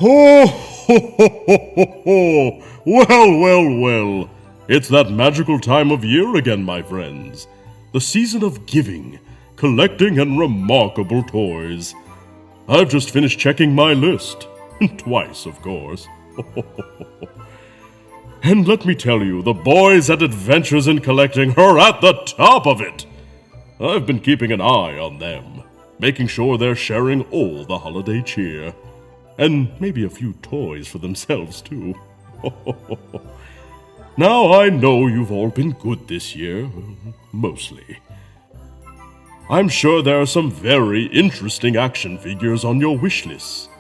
Ho, ho, ho, ho, ho, ho. Well. It's that magical time of year again, my friends. The season of giving, collecting, and remarkable toys. I've just finished checking my list. Twice, of course. And let me tell you, the boys at Adventures in Collecting are at the top of it. I've been keeping an eye on them, making sure they're sharing all the holiday cheer. And maybe a few toys for themselves, too. Now, I know you've all been good this year. Mostly. I'm sure there are some very interesting action figures on your wish lists.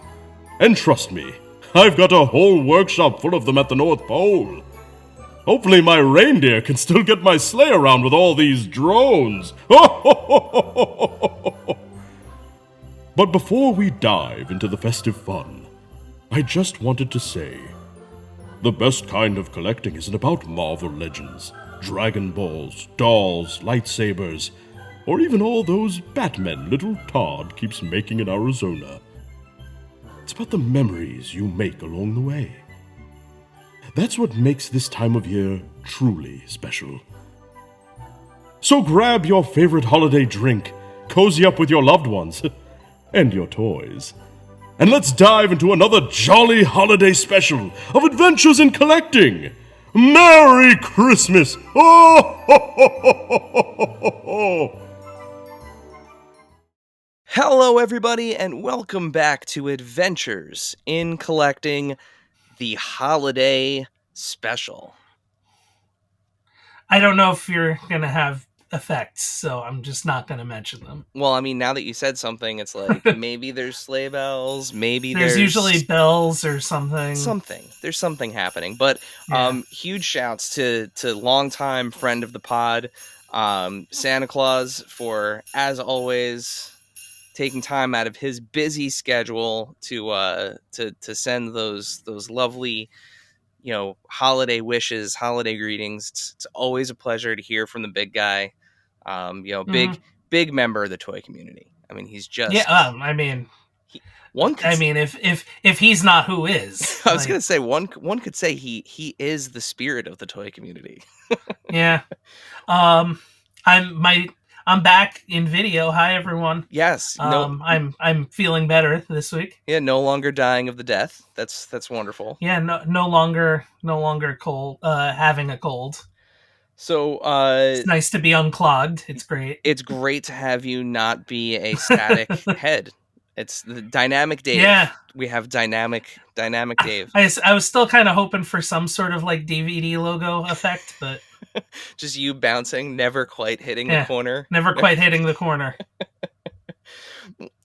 And trust me, I've got a whole workshop full of them at the North Pole. Hopefully my reindeer can still get my sleigh around with all these drones. But before we dive into the festive fun, I just wanted to say, the best kind of collecting isn't about Marvel Legends, Dragon Balls, dolls, lightsabers, or even all those Batmen little Todd keeps making in Arizona. It's about the memories you make along the way. That's what makes this time of year truly special. So grab your favorite holiday drink, cozy up with your loved ones, and your toys. And let's dive into another jolly holiday special of Adventures in Collecting. Merry Christmas! Oh, ho, ho, ho, ho, ho. Hello, everybody, and welcome back to Adventures in Collecting, the holiday special. I don't know if you're going to have effects, so I'm just not going to mention them. Well, I mean, now that you said something, it's like, maybe there's sleigh bells, maybe there's usually bells or something. There's something happening, but huge shouts to longtime friend of the pod, Santa Claus, for, as always, taking time out of his busy schedule to send those lovely, holiday wishes, holiday greetings. It's always a pleasure to hear from the big guy. Big member of the toy community. I mean, he's just if he's not, who is? I was gonna say one could say he is the spirit of the toy community. Yeah. I'm back in video. Hi, everyone. Yes. I'm feeling better this week. Yeah, no longer dying of the death. That's wonderful. Yeah, no longer cold. Having a cold. So it's nice to be unclogged. It's great. It's great to have you not be a static head. It's the dynamic Dave. Yeah, we have dynamic Dave. I was still kind of hoping for some sort of like DVD logo effect, but. Just you bouncing, never quite hitting the corner. Never quite hitting the corner.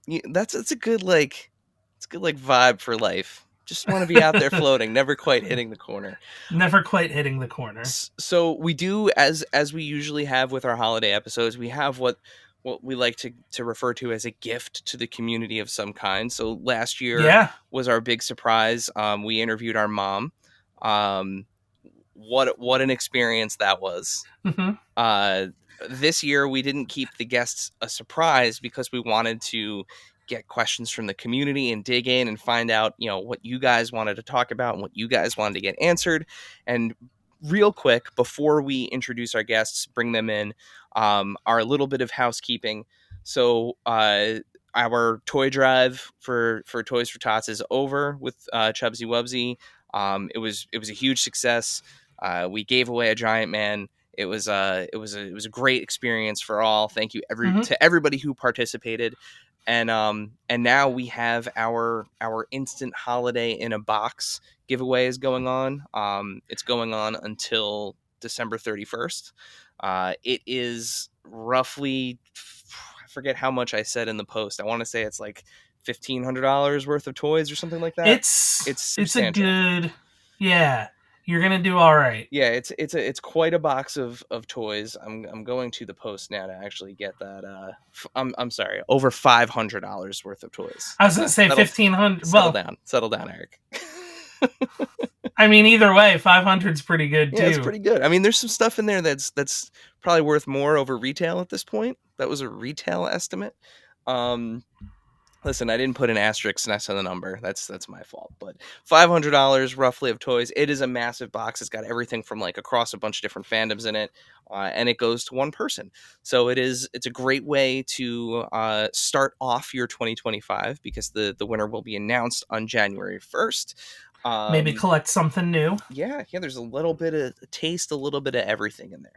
It's a good vibe for life. Just want to be out there floating, never quite hitting the corner. Never quite hitting the corner. So we do, as we usually have with our holiday episodes, we have what we like to refer to as a gift to the community of some kind. So last year was our big surprise. We interviewed our mom. What an experience that was. Mm-hmm. This year we didn't keep the guests a surprise because we wanted to get questions from the community and dig in and find out, what you guys wanted to talk about and what you guys wanted to get answered. And real quick, before we introduce our guests, bring them in, our little bit of housekeeping. So our toy drive for Toys for Tots is over with Chubsy Wubsy. It was a huge success. We gave away a giant man. It was a great experience for all. Thank you to everybody who participated. And now we have our instant holiday in a box giveaway is going on. It's going on until December 31st. It is roughly, I forget how much I said in the post. I want to say it's like $1,500 worth of toys or something like that. It's a good, you're gonna do all right. Yeah, it's quite a box of toys. I'm going to the post now to actually get that. I'm sorry, over $500 worth of toys. I was gonna say 1,500. Settle down, Eric. I mean, either way, 500's pretty good too. Yeah, it's pretty good. I mean, there's some stuff in there that's probably worth more over retail at this point. That was a retail estimate. Listen, I didn't put an asterisk next to the number. That's my fault. But $500 roughly of toys. It is a massive box. It's got everything from like across a bunch of different fandoms in it, and it goes to one person. So it's a great way to start off your 2025 because the winner will be announced on January 1st. Maybe collect something new. Yeah, there's a little bit of taste, a little bit of everything in there.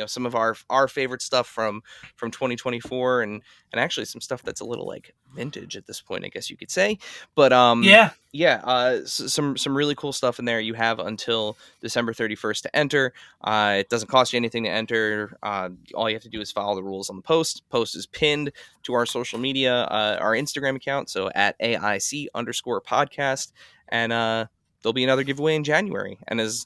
Some of our favorite stuff from 2024, and actually some stuff that's a little like vintage at this point, I guess you could say. But some really cool stuff in there. You have until December 31st to enter. It doesn't cost you anything to enter. All you have to do is follow the rules on the post. Post is pinned to our social media, our Instagram account, so at AIC_podcast. And there'll be another giveaway in January. And as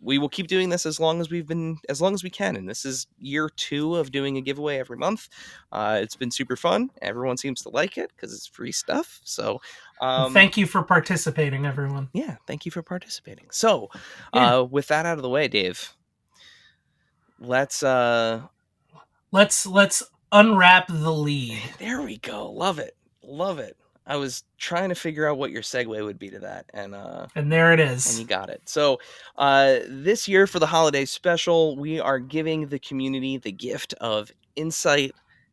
we will keep doing this as long as we can. And this is year 2 of doing a giveaway every month. It's been super fun. Everyone seems to like it because it's free stuff. So thank you for participating, everyone. Yeah, thank you for participating. So with that out of the way, Dave, let's unwrap the lead. There we go. Love it. I was trying to figure out what your segue would be to that, and there it is. And you got it. So this year for the holiday special, we are giving the community the gift of insight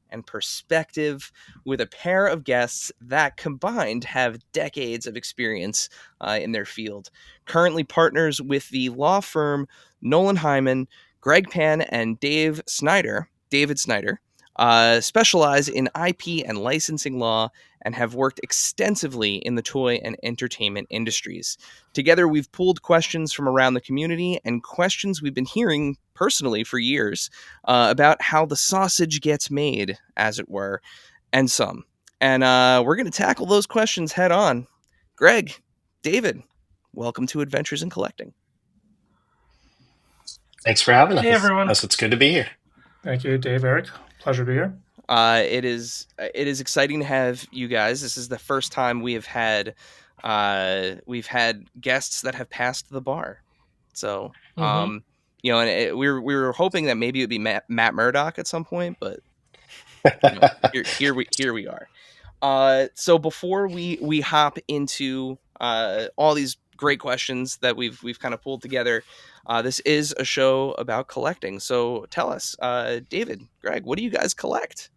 and perspective with a pair of guests that combined have decades of experience in their field. Currently partners with the law firm Nolan Heimann, Greg Pan, and David Schnider, specialize in IP and licensing law and have worked extensively in the toy and entertainment industries. Together, we've pulled questions from around the community and questions we've been hearing personally for years about how the sausage gets made, as it were, and some. And we're going to tackle those questions head on. Greg, David, welcome to Adventures in Collecting. Thanks for having us. Hey, everyone. It's good to be here. Thank you, Dave, Eric. Pleasure to be here. It is exciting to have you guys. This is the first time we've had guests that have passed the bar. So, and we were hoping that maybe it would be Matt Murdock at some point, but here we are. So before we hop into all these great questions that we've kind of pulled together, this is a show about collecting. So tell us, David, Greg, what do you guys collect?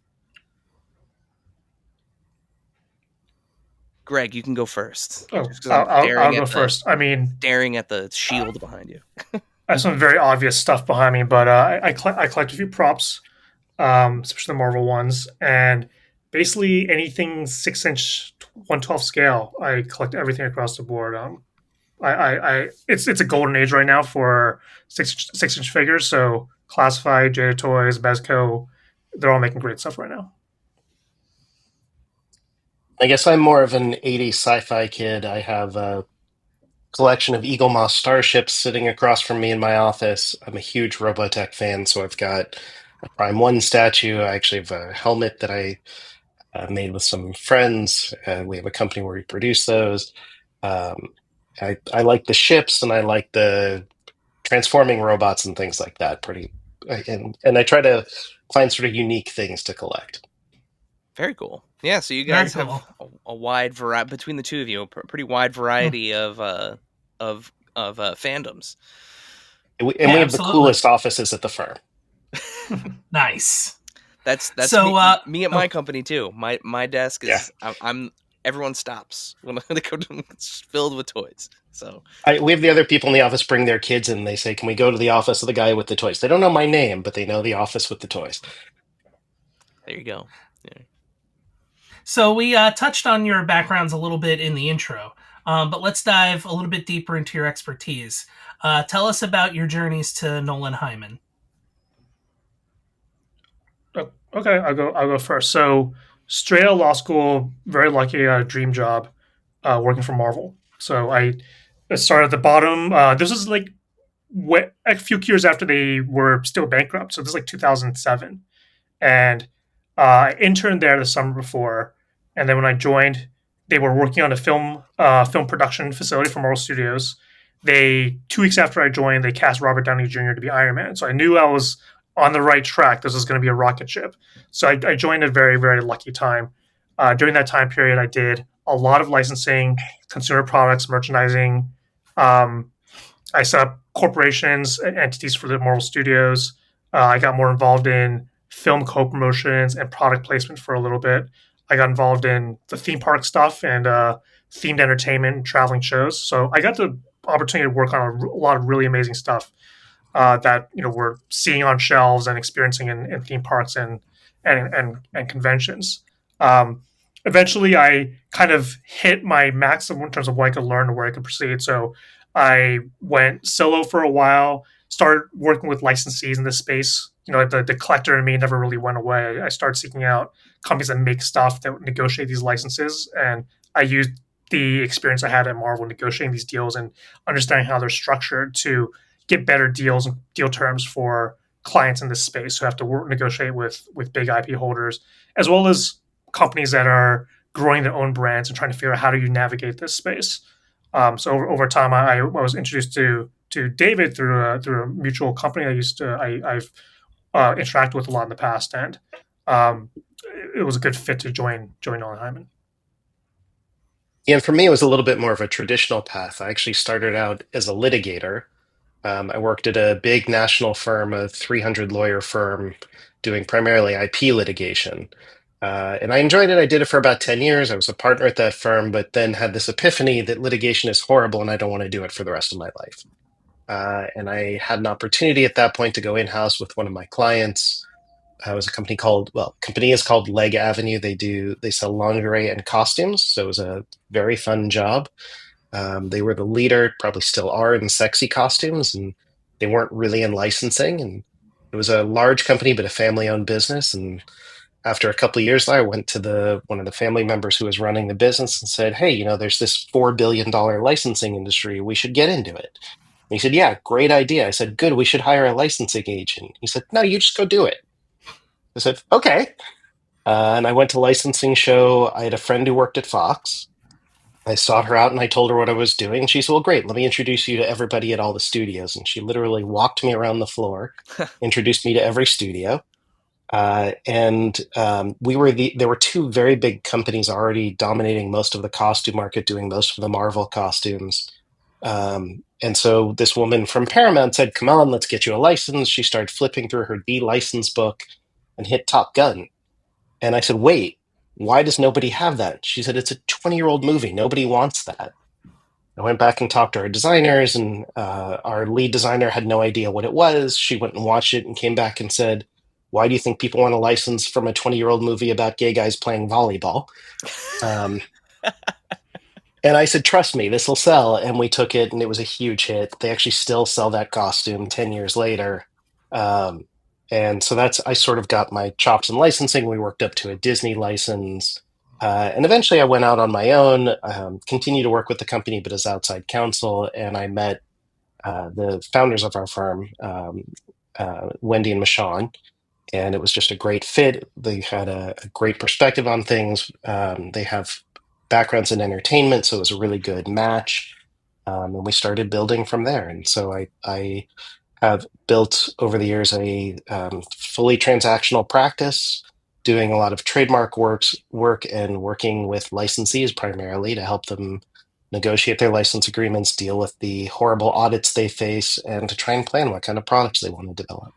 Greg, you can go first. Oh, I'll go first. Staring at the shield behind you. I have some very obvious stuff behind me, but I collect a few props, especially the Marvel ones, and basically anything 6-inch, 1/12 scale. I collect everything across the board. It's a golden age right now for 6-inch figures. So Classified, Jada Toys, Mezco, they're all making great stuff right now. I guess I'm more of an 80s sci-fi kid. I have a collection of Eagle Moss starships sitting across from me in my office. I'm a huge Robotech fan, so I've got a Prime 1 statue. I actually have a helmet that I made with some friends. We have a company where we produce those. I like the ships, and I like the transforming robots and things like that. And I try to find sort of unique things to collect. Very cool. Yeah, so you guys have a wide variety between the two of you, a pretty wide variety of fandoms. And we have the coolest offices at the firm. Nice. That's so, me at my company too. My desk is everyone stops when they go to, it's filled with toys. So we have the other people in the office bring their kids in. And they say, "Can we go to the office of the guy with the toys?" They don't know my name, but they know the office with the toys. There you go. Yeah. So we touched on your backgrounds a little bit in the intro, but let's dive a little bit deeper into your expertise. Tell us about your journeys to Nolan Heimann. Okay, I'll go first. So straight out of law school, very lucky, I got a dream job working for Marvel. So I started at the bottom. This is like a few years after they were still bankrupt. So this is like 2007. And I interned there the summer before, and then when I joined, they were working on a film production facility for Marvel Studios. 2 weeks after I joined, they cast Robert Downey Jr. to be Iron Man. So I knew I was on the right track. This was going to be a rocket ship. So I joined at a very, very lucky time. During that time period, I did a lot of licensing, consumer products, merchandising. Um, I set up corporations and entities for the Marvel Studios. I got more involved in film co-promotions and product placement for a little bit. I got involved in the theme park stuff and themed entertainment and traveling shows. So I got the opportunity to work on a lot of really amazing stuff that we're seeing on shelves and experiencing in theme parks and conventions. Um, Eventually, I kind of hit my maximum in terms of what I could learn and where I could proceed. So I went solo for a while, started working with licensees in this space. The collector in me never really went away. I started seeking out companies that make stuff that negotiate these licenses, and I used the experience I had at Marvel negotiating these deals and understanding how they're structured to get better deals and deal terms for clients in this space who have to negotiate with big IP holders, as well as companies that are growing their own brands and trying to figure out how do you navigate this space. So over time, I was introduced to David through a mutual company I've interacted with a lot in the past, and um, it was a good fit to join Nolan Heimann. Yeah, and for me, it was a little bit more of a traditional path. I actually started out as a litigator. I worked at a big national firm, a 300 lawyer firm, doing primarily IP litigation. And I enjoyed it. I did it for about 10 years. I was a partner at that firm, but then had this epiphany that litigation is horrible and I don't want to do it for the rest of my life. And I had an opportunity at that point to go in-house with one of my clients. It was a company called, well, company is called Leg Avenue. They sell lingerie and costumes. So it was a very fun job. They were the leader, probably still are, in sexy costumes, and they weren't really in licensing. And it was a large company, but a family-owned business. And after a couple of years, I went to the one of the family members who was running the business and said, "Hey, there's this $4 billion licensing industry. We should get into it." And he said, "Yeah, great idea." I said, "Good. We should hire a licensing agent." He said, "No, you just go do it." I said, "Okay." And I went to licensing show. I had a friend who worked at Fox. I sought her out and I told her what I was doing. She said, "Well, great. Let me introduce you to everybody at all the studios." And she literally walked me around the floor, introduced me to every studio. And there were two very big companies already dominating most of the costume market, doing most of the Marvel costumes. And so this woman from Paramount said, "Come on, let's get you a license." She started flipping through her D license book and hit Top Gun. And I said, "Wait, why does nobody have that?" She said, "It's a 20-year-old movie. Nobody wants that." I went back and talked to our designers, and our lead designer had no idea what it was. She went and watched it and came back and said, "Why do you think people want a license from a 20-year-old movie about gay guys playing volleyball?" Um, and I said, "Trust me, this will sell." And we took it, and it was a huge hit. They actually still sell that costume 10 years later. Um, and so I sort of got my chops in licensing. We worked up to a Disney license. And eventually I went out on my own, continued to work with the company, but as outside counsel. And I met the founders of our firm, Wendy and Michonne, and it was just a great fit. They had a great perspective on things. They have backgrounds in entertainment, so it was a really good match. And we started building from there. And so I have built over the years a fully transactional practice, doing a lot of work and working with licensees primarily to help them negotiate their license agreements, deal with the horrible audits they face, and to try and plan what kind of products they want to develop.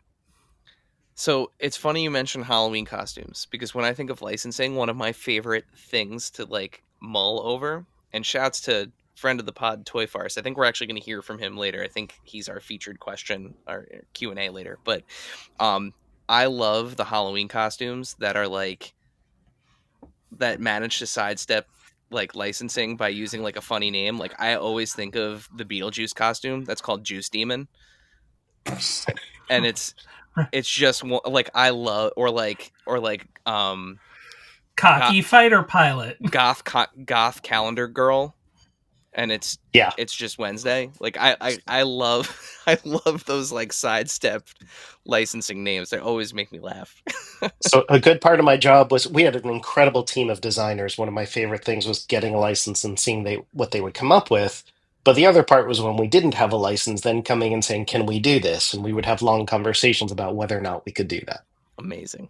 So it's funny you mentioned Halloween costumes because when I think of licensing, one of my favorite things to like mull over, and shouts to friend of the pod, Toy Farce. I think we're actually going to hear from him later. I think he's our featured question or Q&A later. But um, I love the Halloween costumes that are like that manage to sidestep like licensing by using like a funny name. Like I always think of the Beetlejuice costume that's called Juice Demon, and it's just like I love or Cocky fighter pilot. goth calendar girl, and Yeah. it's just Wednesday. Like I love I love those like sidestepped licensing names. They always make me laugh. So a good part of my job was we had an incredible team of designers. One of my favorite things was getting a license and seeing what they would come up with. But the other part was when we didn't have a license, then coming and saying, "Can we do this?" And we would have long conversations about whether or not we could do that. Amazing.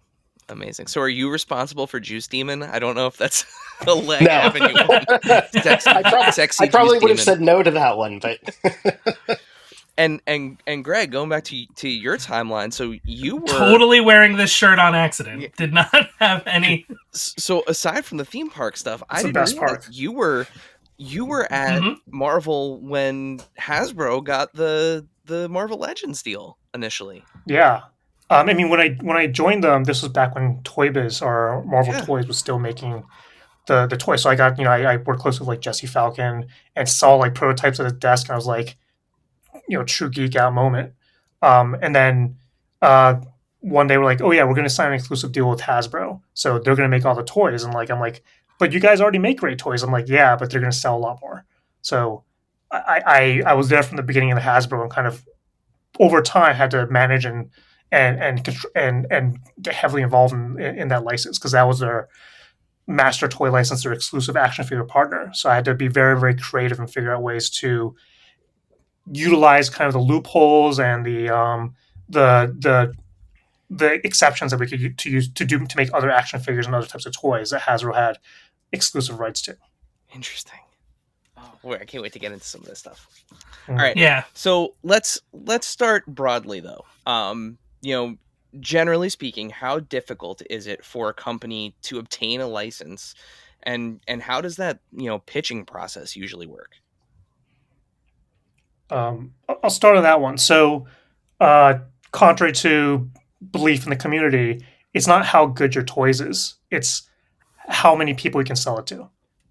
Amazing. So are you responsible for Juice Demon? I don't know if that's a leg No. avenue. Sexy, sexy I probably Juice would have Demon. said no to that one, but And Greg, going back to your timeline, so you were Totally wearing this shirt on accident. Yeah. Did not have any. So aside from the theme park stuff, I It's the didn't best realize part. you were at Mhm. Marvel when Hasbro got the Marvel Legends deal initially. Yeah. I mean, when I joined them, this was back when Toy Biz or Marvel Yeah. Toys was still making the toys. So I got, I worked closely with like Jesse Falcon and saw like prototypes at his desk, and I was like, true geek out moment. And then uh, one day we're like, oh yeah, we're going to sign an exclusive deal with Hasbro, so they're going to make all the toys. And like, I'm like, but you guys already make great toys. I'm like, yeah, but they're going to sell a lot more. So I was there from the beginning of the Hasbro, and kind of over time had to manage and get heavily involved in that license, because that was their master toy license, their exclusive action figure partner. So I had to be very, very creative and figure out ways to utilize kind of the loopholes and the the exceptions that we could use to make other action figures and other types of toys that Hasbro had exclusive rights to. Interesting. Oh, boy, I can't wait to get into some of this stuff. Mm. All right. Yeah. So let's start broadly though. Generally speaking, how difficult is it for a company to obtain a license, and how does that pitching process usually work? I'll start on that one. So, contrary to belief in the community, it's not how good your toys is; it's how many people you can sell it to.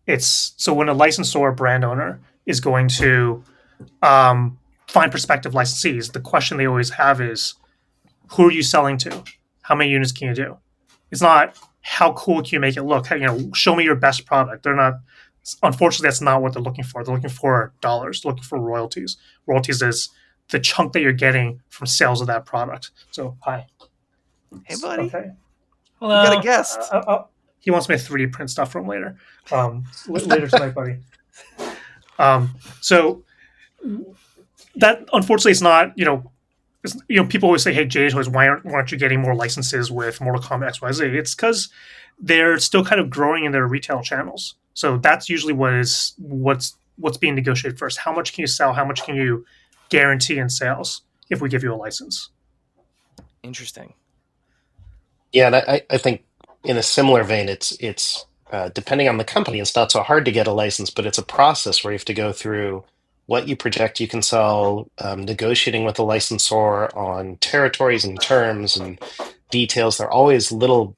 It's so when a licensor or brand owner is going to find prospective licensees, the question they always have is, who are you selling to? How many units can you do? It's not how cool can you make it look. Show me your best product. They're not. Unfortunately, that's not what they're looking for. They're looking for dollars. They're looking for royalties. Royalties is the chunk that you're getting from sales of that product. So, hi. Hey, buddy. Okay. You got a Hello. guest. He wants me to 3D print stuff from later. Later tonight, buddy. So that unfortunately is not. People always say, "Hey, J Toys, why aren't you getting more licenses with Mortal Kombat XYZ?" It's because they're still kind of growing in their retail channels. So that's usually what's being negotiated first. How much can you sell? How much can you guarantee in sales if we give you a license? Interesting. yeah, and I think in a similar vein, it's depending on the company, it's not so hard to get a license, but it's a process where you have to go through what you project you can sell, negotiating with the licensor on territories and terms and details. There are always little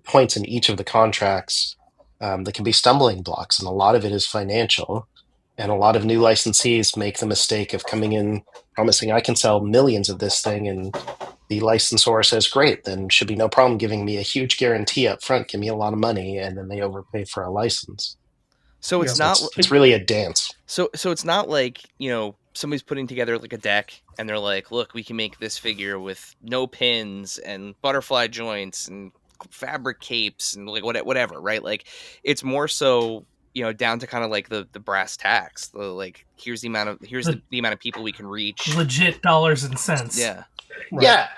points in each of the contracts that can be stumbling blocks, and a lot of it is financial. And a lot of new licensees make the mistake of coming in promising I can sell millions of this thing, and the licensor says, "Great, then should be no problem giving me a huge guarantee up front, give me a lot of money," and then they overpay for a license. So it's Yeah. not It's really a dance. so it's not like somebody's putting together like a deck and they're like, look, we can make this figure with no pins and butterfly joints and fabric capes and like whatever, right? Like it's more so down to kind of like the brass tacks, like here's the amount of people we can reach. Legit dollars and cents. Yeah. Right. Yeah,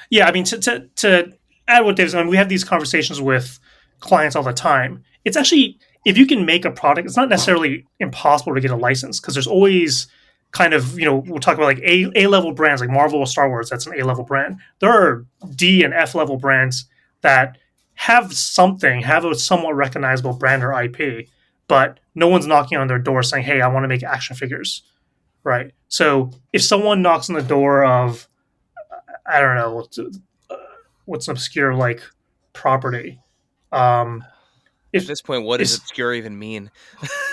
Yeah, I mean, to add what Dave's, we have these conversations with clients all the time. It's actually, if you can make a product, it's not necessarily impossible to get a license, because there's always kind of, we'll talk about like A-level brands like Marvel or Star Wars. That's an A-level brand. There are D and F-level brands that have a somewhat recognizable brand or IP, but no one's knocking on their door saying, hey, I want to make action figures, right? So if someone knocks on the door of, I don't know, what's an obscure like property. At this point, what does obscure even mean?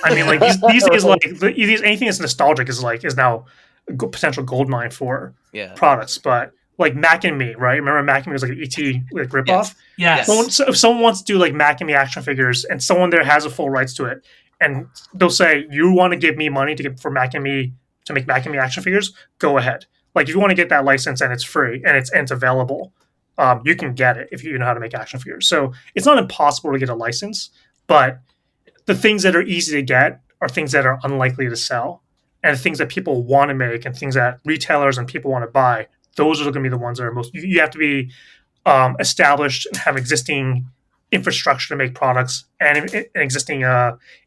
I mean, like these days, like anything that's nostalgic is now a potential gold mine for products. But like Mac and Me, right? Remember Mac and Me was like an ET like ripoff. Yes. So if someone wants to do like Mac and Me action figures, and someone there has a full rights to it, and they'll say, "You want to give me money for Mac and Me to make Mac and Me action figures? Go ahead. Like if you want to get that license and it's free and it's available." You can get it if you know how to make action figures. So it's not impossible to get a license, but the things that are easy to get are things that are unlikely to sell, and things that people want to make and things that retailers and people want to buy. Those are going to be the ones that are most. You have to be established and have existing infrastructure to make products and an existing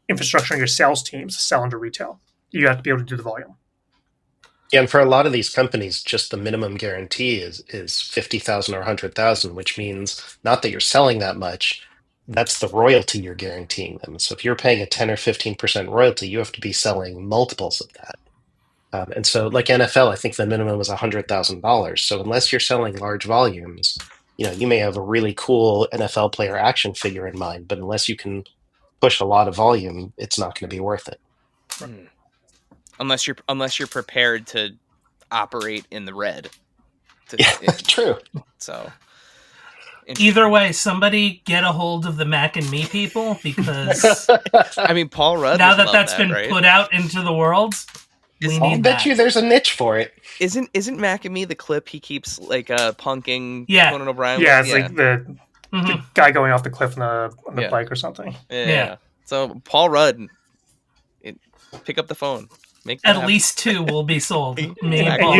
infrastructure in your sales teams to sell into retail. You have to be able to do the volume. Yeah, and for a lot of these companies, just the minimum guarantee is 50,000 or 100,000, which means not that you're selling that much, that's the royalty you're guaranteeing them. So if you're paying a 10 or 15% royalty, you have to be selling multiples of that. And so, like NFL, I think the minimum was $100,000. So unless you're selling large volumes, you may have a really cool NFL player action figure in mind, but unless you can push a lot of volume, it's not going to be worth it. Unless you're prepared to operate in the red. Yeah, true. So either way, somebody get a hold of the Mac and Me people, because I mean, Paul Rudd. Now that's been right? put out into the world, I'll bet you there's a niche for it. Isn't Mac and Me the clip he keeps like punking Conan O'Brien? Yeah, it's like the guy going off the cliff on the bike or something. Yeah. So Paul Rudd, pick up the phone. At least 2 will be sold. Me and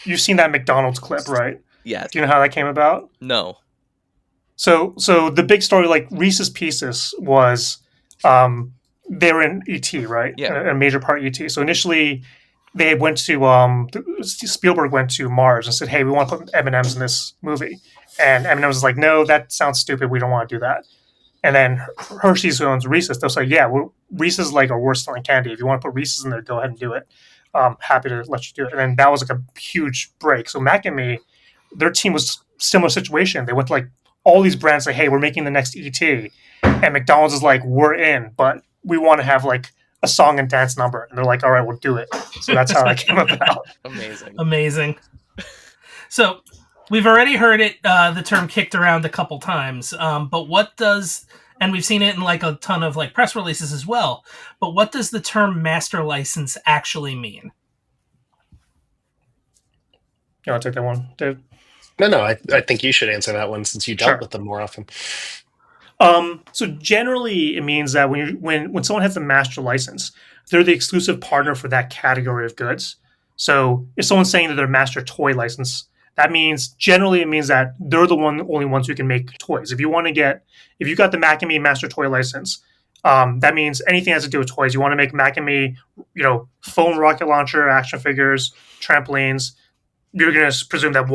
you've seen that McDonald's clip, right? Yes. Do you know how that came about? No. So the big story, like Reese's Pieces, was they were in ET, right? Yeah. A major part ET. So initially, they went to Spielberg went to Mars and said, "Hey, we want to put M&Ms in this movie," and M&Ms was like, "No, that sounds stupid. We don't want to do that." And then Hershey's, who owns Reese's, they'll say, "Yeah, Reese's like our worst selling candy. If you want to put Reese's in there, go ahead and do it. Happy to let you do it." And then that was like a huge break. So Mac and Me, their team was similar situation. They went to like all these brands, like, "Hey, we're making the next ET," and McDonald's is like, "We're in, but we want to have like a song and dance number." And they're like, "All right, we'll do it." So that's how that came about. Amazing. So we've already heard it, the term kicked around a couple times, but what does, and we've seen it in like a ton of like press releases as well, but what does the term master license actually mean? You want to take that one, Dave? No, I think you should answer that one since you dealt with them more often. So generally, it means that when someone has a master license, they're the exclusive partner for that category of goods. So if someone's saying that they're master toy license, that means generally it means that they're the only ones who can make toys. If you got the Mac and Me master toy license, that means anything that has to do with toys. You want to make Mac and Me, phone rocket launcher, action figures, trampolines. You're going to presume that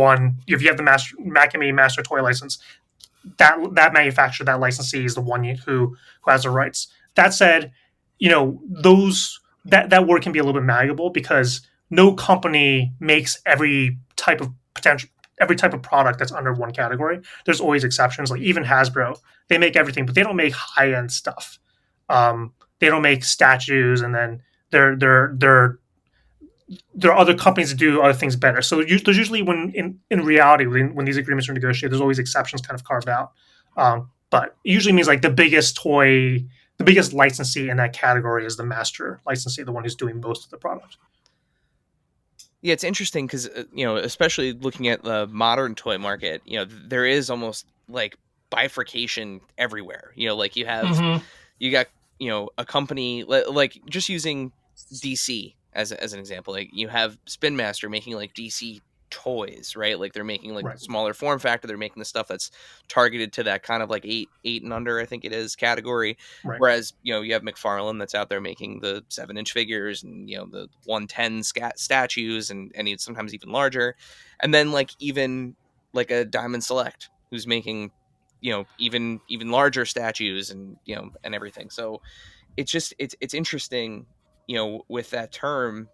if you have the Mac and Me master toy license, that manufacturer, that licensee is the one who has the rights. That said, that word can be a little bit malleable because no company makes every type of product that's under one category. There's always exceptions. Like even Hasbro, they make everything, but they don't make high end stuff. They don't make statues, and then there are other companies that do other things better. So there's usually in reality, when these agreements are negotiated, there's always exceptions kind of carved out. But it usually means like the biggest licensee in that category is the master licensee, the one who's doing most of the product. Yeah, it's interesting because, especially looking at the modern toy market, there is almost like bifurcation everywhere. Like you have, you got, a company like just using DC as an example, like you have Spin Master making like DC toys, right? Like they're making like smaller form factor. They're making the stuff that's targeted to that kind of like eight and under, I think it is, category. Right. Whereas, you have McFarlane that's out there making the 7-inch figures and, the 110 statues and sometimes even larger. And then like even like a Diamond Select who's making, even larger statues and, and everything. So it's just, it's interesting, with that term,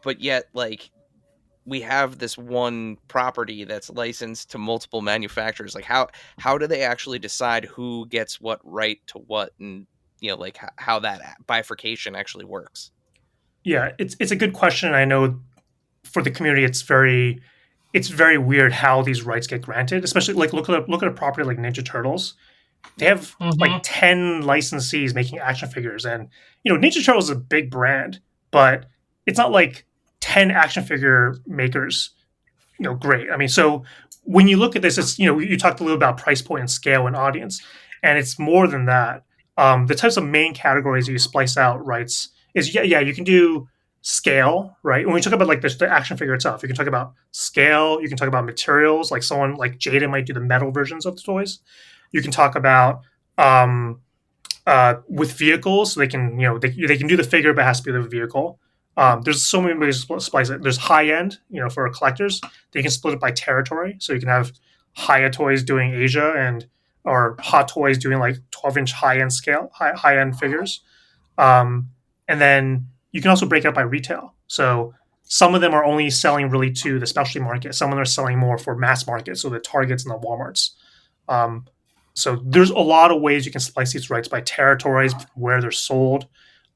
but yet like, we have this one property that's licensed to multiple manufacturers. Like how do they actually decide who gets what right to what, and like how that bifurcation actually works? Yeah, it's a good question. I know for the community, it's very weird how these rights get granted. Especially like look at a property like Ninja Turtles. They have like 10 licensees making action figures, and Ninja Turtles is a big brand, but it's not like 10 action figure makers, great. I mean, so when you look at this, it's, you talked a little about price point and scale and audience, and it's more than that. The types of main categories that you splice out rights is, you can do scale, right? When we talk about like the action figure itself, you can talk about scale, you can talk about materials, like someone like Jada might do the metal versions of the toys. You can talk about um, with vehicles, so they can they can do the figure, but it has to be the vehicle. There's so many ways to splice it. There's high end, for collectors. They can split it by territory, so you can have Haya Toys doing Asia and or Hot Toys doing like 12-inch high end scale, high end figures. And then you can also break it up by retail. So some of them are only selling really to the specialty market. Some of them are selling more for mass market, so the Targets and the Walmarts. Um, so there's a lot of ways you can slice these rights by territories, where they're sold,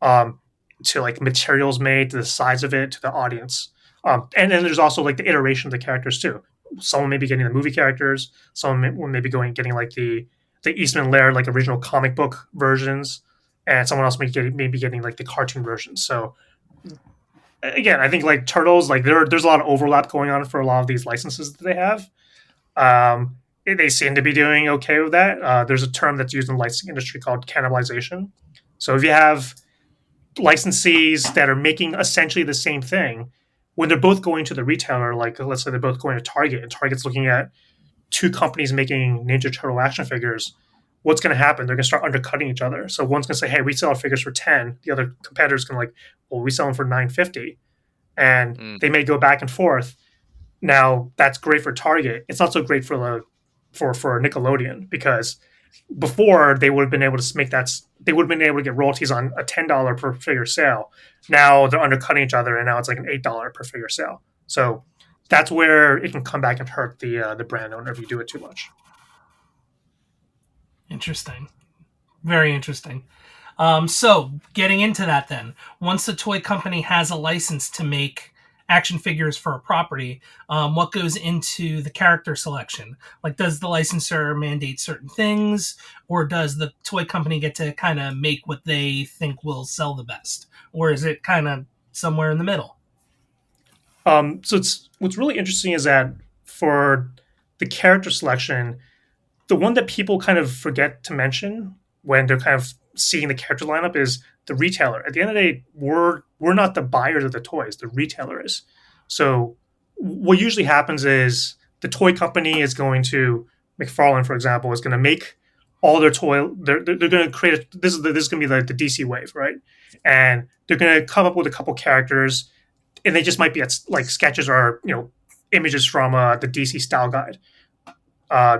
to like materials made, to the size of it, to the audience. And then there's also like the iteration of the characters too. Someone may be getting the movie characters. Someone may be getting like the Eastman Laird like original comic book versions, and someone else may be getting like the cartoon versions. So again, I think like Turtles, like there's a lot of overlap going on for a lot of these licenses that they have. They seem to be doing okay with that. There's a term that's used in the licensing industry called cannibalization. So if you have licensees that are making essentially the same thing, when they're both going to the retailer, like let's say they're both going to Target, and Target's looking at two companies making Ninja Turtle action figures, what's going to happen? They're going to start undercutting each other. So one's going to say, "Hey, we sell our figures for 10." The other competitor's going to like, "Well, we sell them for 9.50," and they may go back and forth. Now that's great for Target. It's not so great for Nickelodeon, because before they would have been able to make that, they would have been able to get royalties on a $10 per figure sale. Now they're undercutting each other, and now it's like an $8 per figure sale. So that's where it can come back and hurt the brand owner if you do it too much. Interesting. Very interesting. So getting into that then, once the toy company has a license to make action figures for a property, what goes into the character selection? Like, does the licensor mandate certain things, or does the toy company get to kind of make what they think will sell the best? Or is it kind of somewhere in the middle? So what's really interesting is that for the character selection, the one that people kind of forget to mention when they're kind of seeing the character lineup is the retailer. At the end of the day, we're not the buyers of the toys; the retailer is. So what usually happens is the toy company is going to, McFarlane, for example, is going to make all their toy. They're going to create this is going to be like the DC wave, right? And they're going to come up with a couple characters, and they just might be like sketches or images from the DC style guide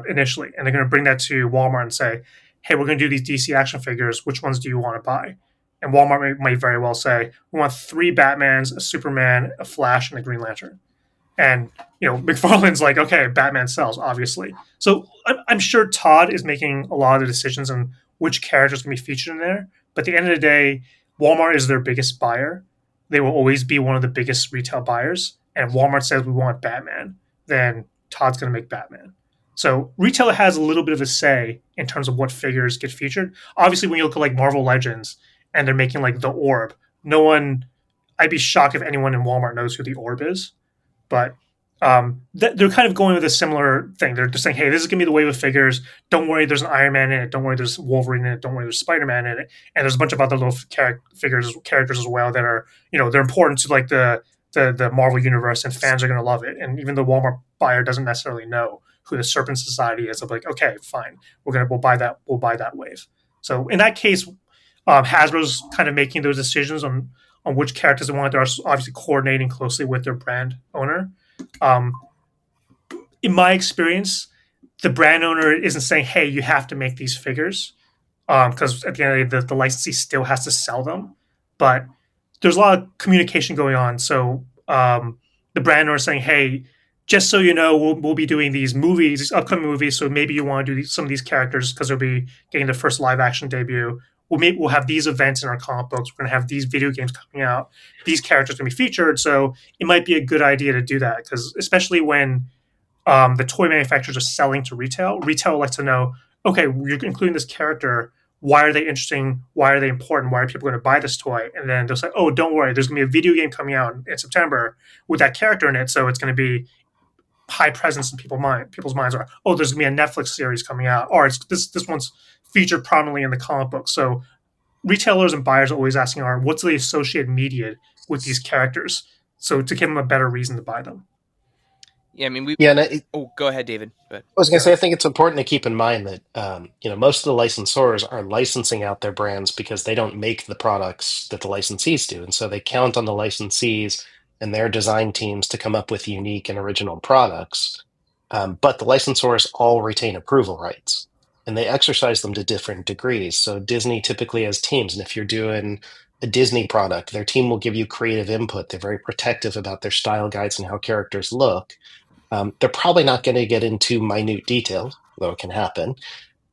initially, and they're going to bring that to Walmart and say, "Hey, we're going to do these DC action figures. Which ones do you want to buy?" And Walmart might very well say, "We want 3 Batmans, a Superman, a Flash, and a Green Lantern." And McFarlane's like, "Okay, Batman sells, obviously." So I'm sure Todd is making a lot of the decisions on which characters can be featured in there. But at the end of the day, Walmart is their biggest buyer. They will always be one of the biggest retail buyers. And Walmart says we want Batman, then Todd's going to make Batman. So retailer has a little bit of a say in terms of what figures get featured. Obviously, when you look at like Marvel Legends and they're making like the Orb, I'd be shocked if anyone in Walmart knows who the Orb is. But they're kind of going with a similar thing. They're just saying, "Hey, this is going to be the way with figures. Don't worry, there's an Iron Man in it. Don't worry, there's Wolverine in it. Don't worry, there's Spider-Man in it. And there's a bunch of other little characters as well that are, they're important to like the Marvel universe, and fans are going to love it." And even the Walmart buyer doesn't necessarily know who the Serpent Society is. I'm like, okay, fine, we'll buy that wave. So in that case, Hasbro's kind of making those decisions on which characters they want. They're obviously coordinating closely with their brand owner. In my experience, the brand owner isn't saying, "Hey, you have to make these figures," because at the end of the day, the licensee still has to sell them. But there's a lot of communication going on. So the brand owner is saying, "Hey, just so you know, we'll be doing these movies, these upcoming movies. So maybe you want to do some of these characters because they'll be getting their first live action debut. We'll have these events in our comic books. We're going to have these video games coming out. These characters are going to be featured. So it might be a good idea to do that, because especially when the toy manufacturers are selling to retail likes to know, okay, you're including this character. Why are they interesting? Why are they important? Why are people going to buy this toy?" And then they'll say, "Oh, don't worry. There's going to be a video game coming out in September with that character in it. So it's going to be high presence in people's minds." Or, "Oh, there's gonna be a Netflix series coming out," or this one's featured prominently in the comic book. So retailers and buyers are always asking are what's the associated media with these characters, so to give them a better reason to buy them. Yeah, I mean, we. Yeah, and I Oh, go ahead, David. Go ahead. was going Go to say, I ahead. think it's important to keep in mind that most of the licensors are licensing out their brands because they don't make the products that the licensees do, and so they count on the licensees and their design teams to come up with unique and original products. But the licensors all retain approval rights, and they exercise them to different degrees. So Disney typically has teams, and if you're doing a Disney product, their team will give you creative input. They're very protective about their style guides and how characters look. They're probably not going to get into minute details, though it can happen,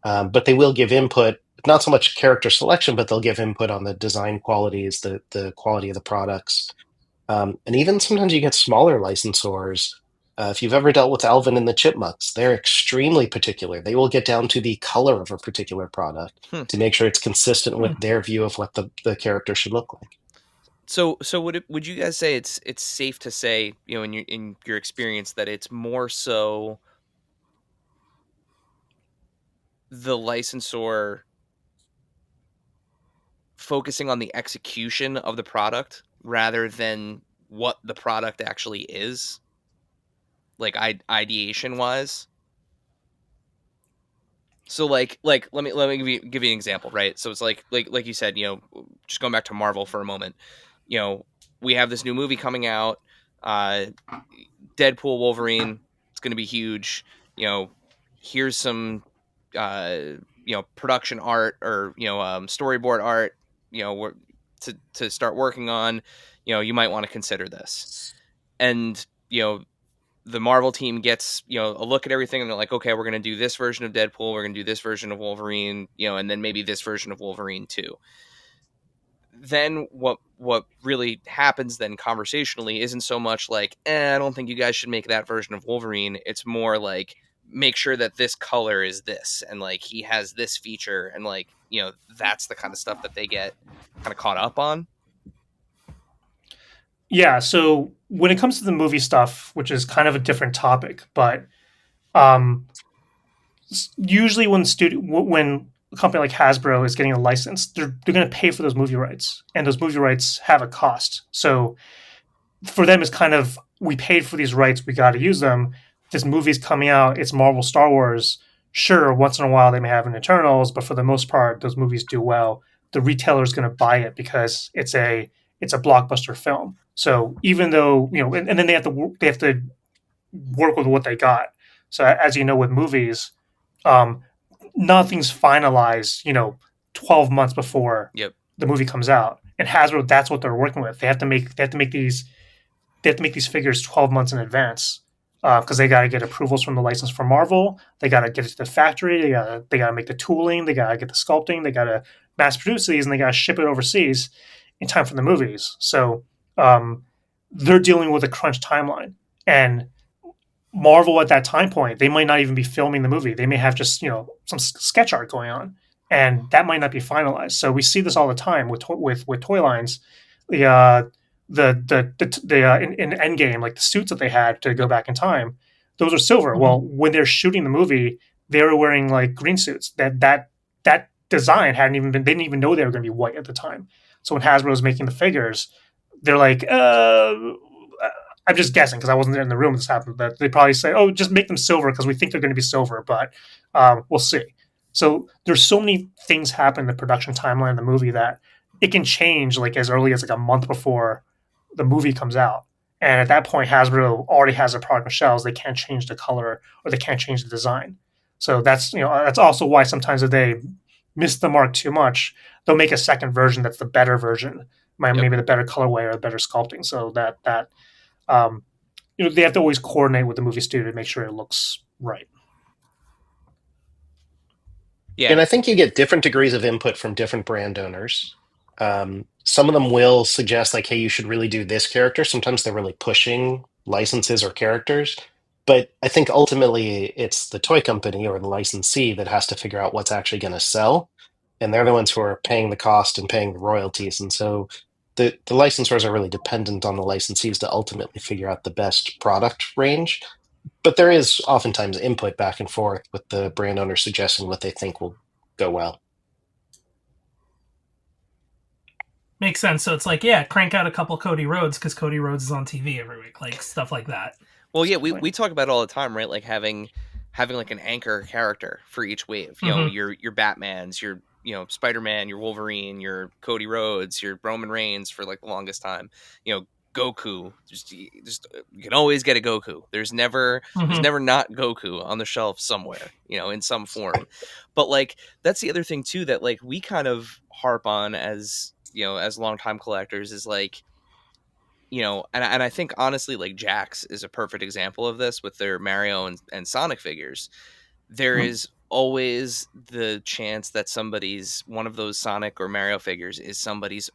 but they will give input, not so much character selection, but they'll give input on the design qualities, the quality of the products. And even sometimes you get smaller licensors. If you've ever dealt with Alvin and the Chipmunks, they're extremely particular. They will get down to the color of a particular product Hmm. to make sure it's consistent Hmm. with their view of what the character should look like. So would you guys say it's safe to say, in your experience, that it's more so the licensor focusing on the execution of the product rather than what the product actually is, like ideation wise? So like let me give you an example, right? So it's like you said, just going back to Marvel for a moment, you know, we have this new movie coming out, uh, Deadpool Wolverine. It's going to be huge. Here's some uh, production art or storyboard art. We're, to start working on. You might want to consider this, and the Marvel team gets, a look at everything and they're like, okay, we're going to do this version of Deadpool. We're going to do this version of Wolverine, and then maybe this version of Wolverine too. Then what really happens then conversationally isn't so much like, I don't think you guys should make that version of Wolverine. It's more like, make sure that this color is this and like he has this feature, and like, that's the kind of stuff that they get kind of caught up on. Yeah, so when it comes to the movie stuff, which is kind of a different topic, but um, usually when a company like Hasbro is getting a license, they're going to pay for those movie rights, and those movie rights have a cost. So for them, it's kind of, we paid for these rights, we got to use them. This movie's coming out, it's Marvel, Star Wars. Sure, once in a while they may have an Eternals, but for the most part, those movies do well. The retailer's going to buy it because it's a blockbuster film. So even though, and then they have to work with what they got. So as you know, with movies, um, nothing's finalized, 12 months before Yep. the movie comes out. And Hasbro, that's what they're working with. They have to make these figures 12 months in advance because they got to get approvals from the license for Marvel. They got to get it to the factory. They got to make the tooling. They got to get the sculpting. They got to mass produce these, and they got to ship it overseas in time for the movies. So um, they're dealing with a crunch timeline. And Marvel at that time point, they might not even be filming the movie. They may have just some sketch art going on, and that might not be finalized. So we see this all the time with toy lines. The in Endgame, like the suits that they had to go back in time, those are silver. Mhm. Well, when they're shooting the movie, they were wearing like green suits. That design hadn't even been. They didn't even know they were going to be white at the time. So when Hasbro was making the figures, they're like, I'm just guessing because I wasn't in the room when this happened. That they probably say, "Oh, just make them silver because we think they're going to be silver," but we'll see. So there's so many things happen in the production timeline of the movie that it can change like as early as like a month before the movie comes out. And at that point, Hasbro already has a product on shelves. They can't change the color or they can't change the design. So that's also why sometimes if they miss the mark too much, they'll make a second version that's the better version, Yep. maybe the better colorway or the better sculpting. So um, they have to always coordinate with the movie studio to make sure it looks right. Yeah. And I think you get different degrees of input from different brand owners. Some of them will suggest, like, hey, you should really do this character. Sometimes they're really pushing licenses or characters. But I think ultimately it's the toy company or the licensee that has to figure out what's actually going to sell. And they're the ones who are paying the cost and paying the royalties. And so the licensors are really dependent on the licensees to ultimately figure out the best product range. But there is oftentimes input back and forth with the brand owner suggesting what they think will go well. Makes sense. So it's like, yeah, crank out a couple Cody Rhodes because Cody Rhodes is on TV every week, like stuff like that. Well, yeah, we talk about it all the time, right? Like having like an anchor character for each wave. You know, your Batmans, your Spider-Man, your Wolverine, your Cody Rhodes, your Roman Reigns for like the longest time. You know, Goku. Just you can always get a Goku. There's never not Goku on the shelf somewhere, in some form. But like that's the other thing too that like we kind of harp on as as longtime collectors is like, and I think honestly, like Jax is a perfect example of this with their Mario and Sonic figures. There is always the chance that one of those Sonic or Mario figures is somebody's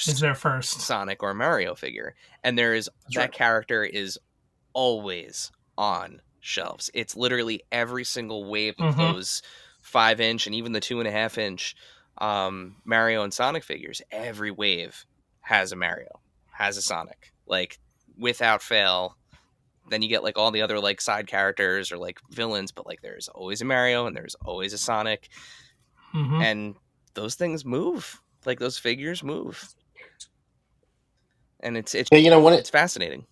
Is their first Sonic or Mario figure. And that character is always on shelves. It's literally every single wave of those 5-inch and even the 2.5-inch Mario and Sonic figures. Every wave has a Mario, has a Sonic, like without fail. Then you get like all the other like side characters or like villains, but like there's always a Mario and there's always a Sonic, and those things move. Like those figures move, and it's fascinating.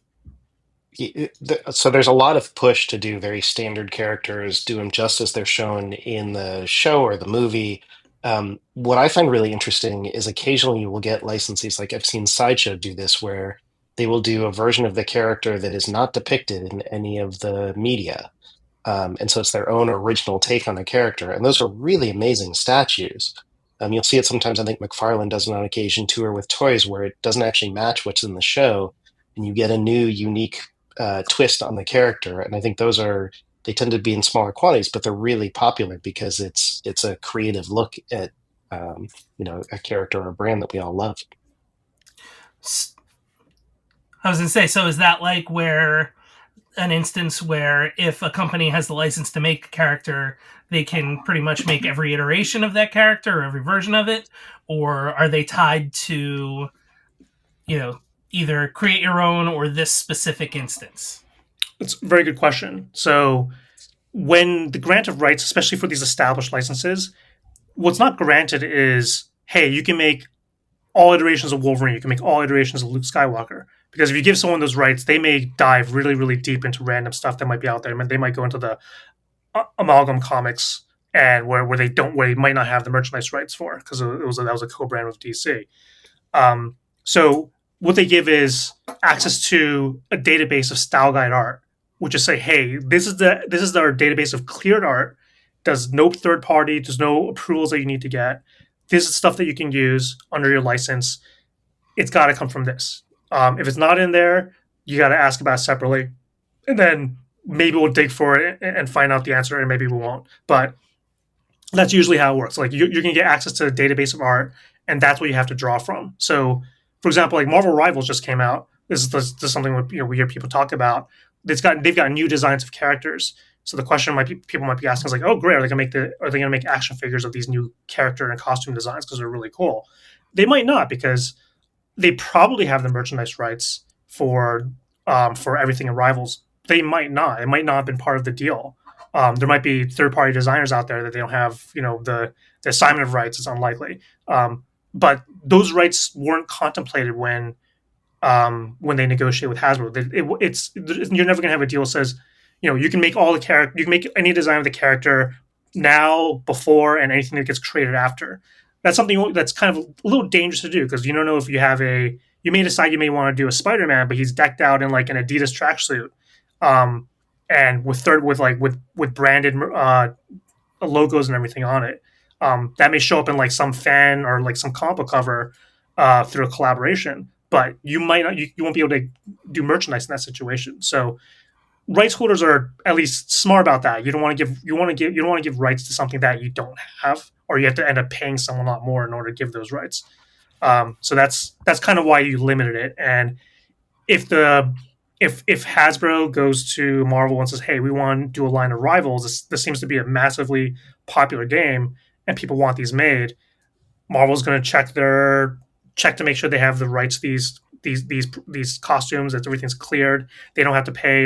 So there's a lot of push to do very standard characters, do them just as they're shown in the show or the movie. What I find really interesting is occasionally you will get licensees, like I've seen Sideshow do this, where they will do a version of the character that is not depicted in any of the media. And so it's their own original take on the character. And those are really amazing statues. You'll see it sometimes, I think McFarlane does it on occasion too, or with toys where it doesn't actually match what's in the show. And you get a new, unique twist on the character. And I think they tend to be in smaller quantities, but they're really popular because it's a creative look at, a character or a brand that we all love. I was going to say, so is that like an instance where if a company has the license to make a character, they can pretty much make every iteration of that character or every version of it? Or are they tied to, either create your own or this specific instance? It's a very good question. So when the grant of rights, especially for these established licenses, what's not granted is, hey, you can make all iterations of Wolverine, you can make all iterations of Luke Skywalker. Because if you give someone those rights, they may dive really, really deep into random stuff that might be out there. I mean, they might go into the amalgam comics and where they might not have the merchandise rights for, because that was a co-brand with DC. So what they give is access to a database of style guide art, which is say, hey, this is our database of cleared art. There's no third party. There's no approvals that you need to get. This is stuff that you can use under your license. It's got to come from this. If it's not in there, you got to ask about it separately, and then maybe we'll dig for it and find out the answer, and maybe we won't. But that's usually how it works. Like you're going to get access to a database of art, and that's what you have to draw from. So, for example, like Marvel Rivals just came out. This is something we hear people talk about. They've got new designs of characters. So the question people might be asking is like, oh great, are they going to make action figures of these new character and costume designs because they're really cool? They might not, because they probably have the merchandise rights for everything in Rivals. They might not. It might not have been part of the deal. There might be third-party designers out there that they don't have, the assignment of rights. It's unlikely. But those rights weren't contemplated when they negotiate with Hasbro. You're never going to have a deal that says, you can make all the character, you can make any design of the character now, before, and anything that gets created after. That's something that's kind of a little dangerous to do, because you don't know if you may decide you may want to do a Spider-Man, but he's decked out in like an Adidas tracksuit, and with branded logos and everything on it. That may show up in like some fan or like some comic book cover through a collaboration, but you might not, you won't be able to do merchandise in that situation. So rights holders are at least smart about that. You don't want to give rights to something that you don't have, or you have to end up paying someone a lot more in order to give those rights. So that's kind of why you limited it. And if Hasbro goes to Marvel and says, hey, we want to do a line of Rivals, this seems to be a massively popular game and people want these made, Marvel's going to check to make sure they have the rights to these costumes, that everything's cleared. They don't have to pay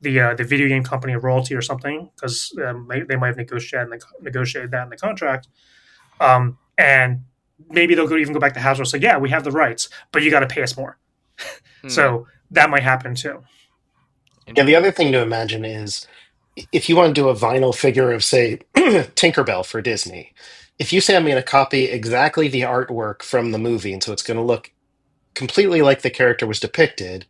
the video game company a royalty or something, because they might have negotiated that in the contract. And maybe they'll even go back to Hasbro and say, yeah, we have the rights, but you got to pay us more. Hmm. So that might happen too. Yeah, the other thing to imagine is if you want to do a vinyl figure of, say, Tinkerbell for Disney, if you say I'm going to copy exactly the artwork from the movie, and so it's going to look completely like the character was depicted,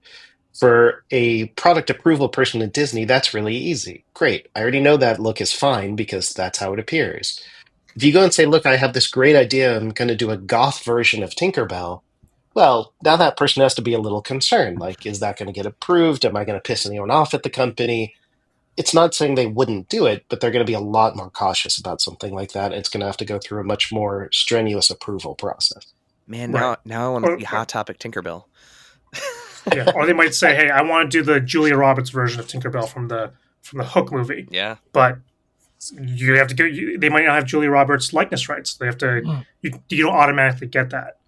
for a product approval person at Disney, that's really easy. Great. I already know that look is fine because that's how it appears. If you go and say, look, I have this great idea, I'm going to do a goth version of Tinkerbell, well, now that person has to be a little concerned. Like, is that going to get approved? Am I going to piss anyone off at the company? It's not saying they wouldn't do it, but they're going to be a lot more cautious about something like that. It's going to have to go through a much more strenuous approval process. Man, Right. now I want to Or, see Hot Topic Tinkerbell. yeah. Or they might say, hey, I want to do the Julia Roberts version of Tinkerbell from the Hook movie. Yeah. But you have to go. They might not have Julia Roberts likeness rights. They have to. You don't automatically get that.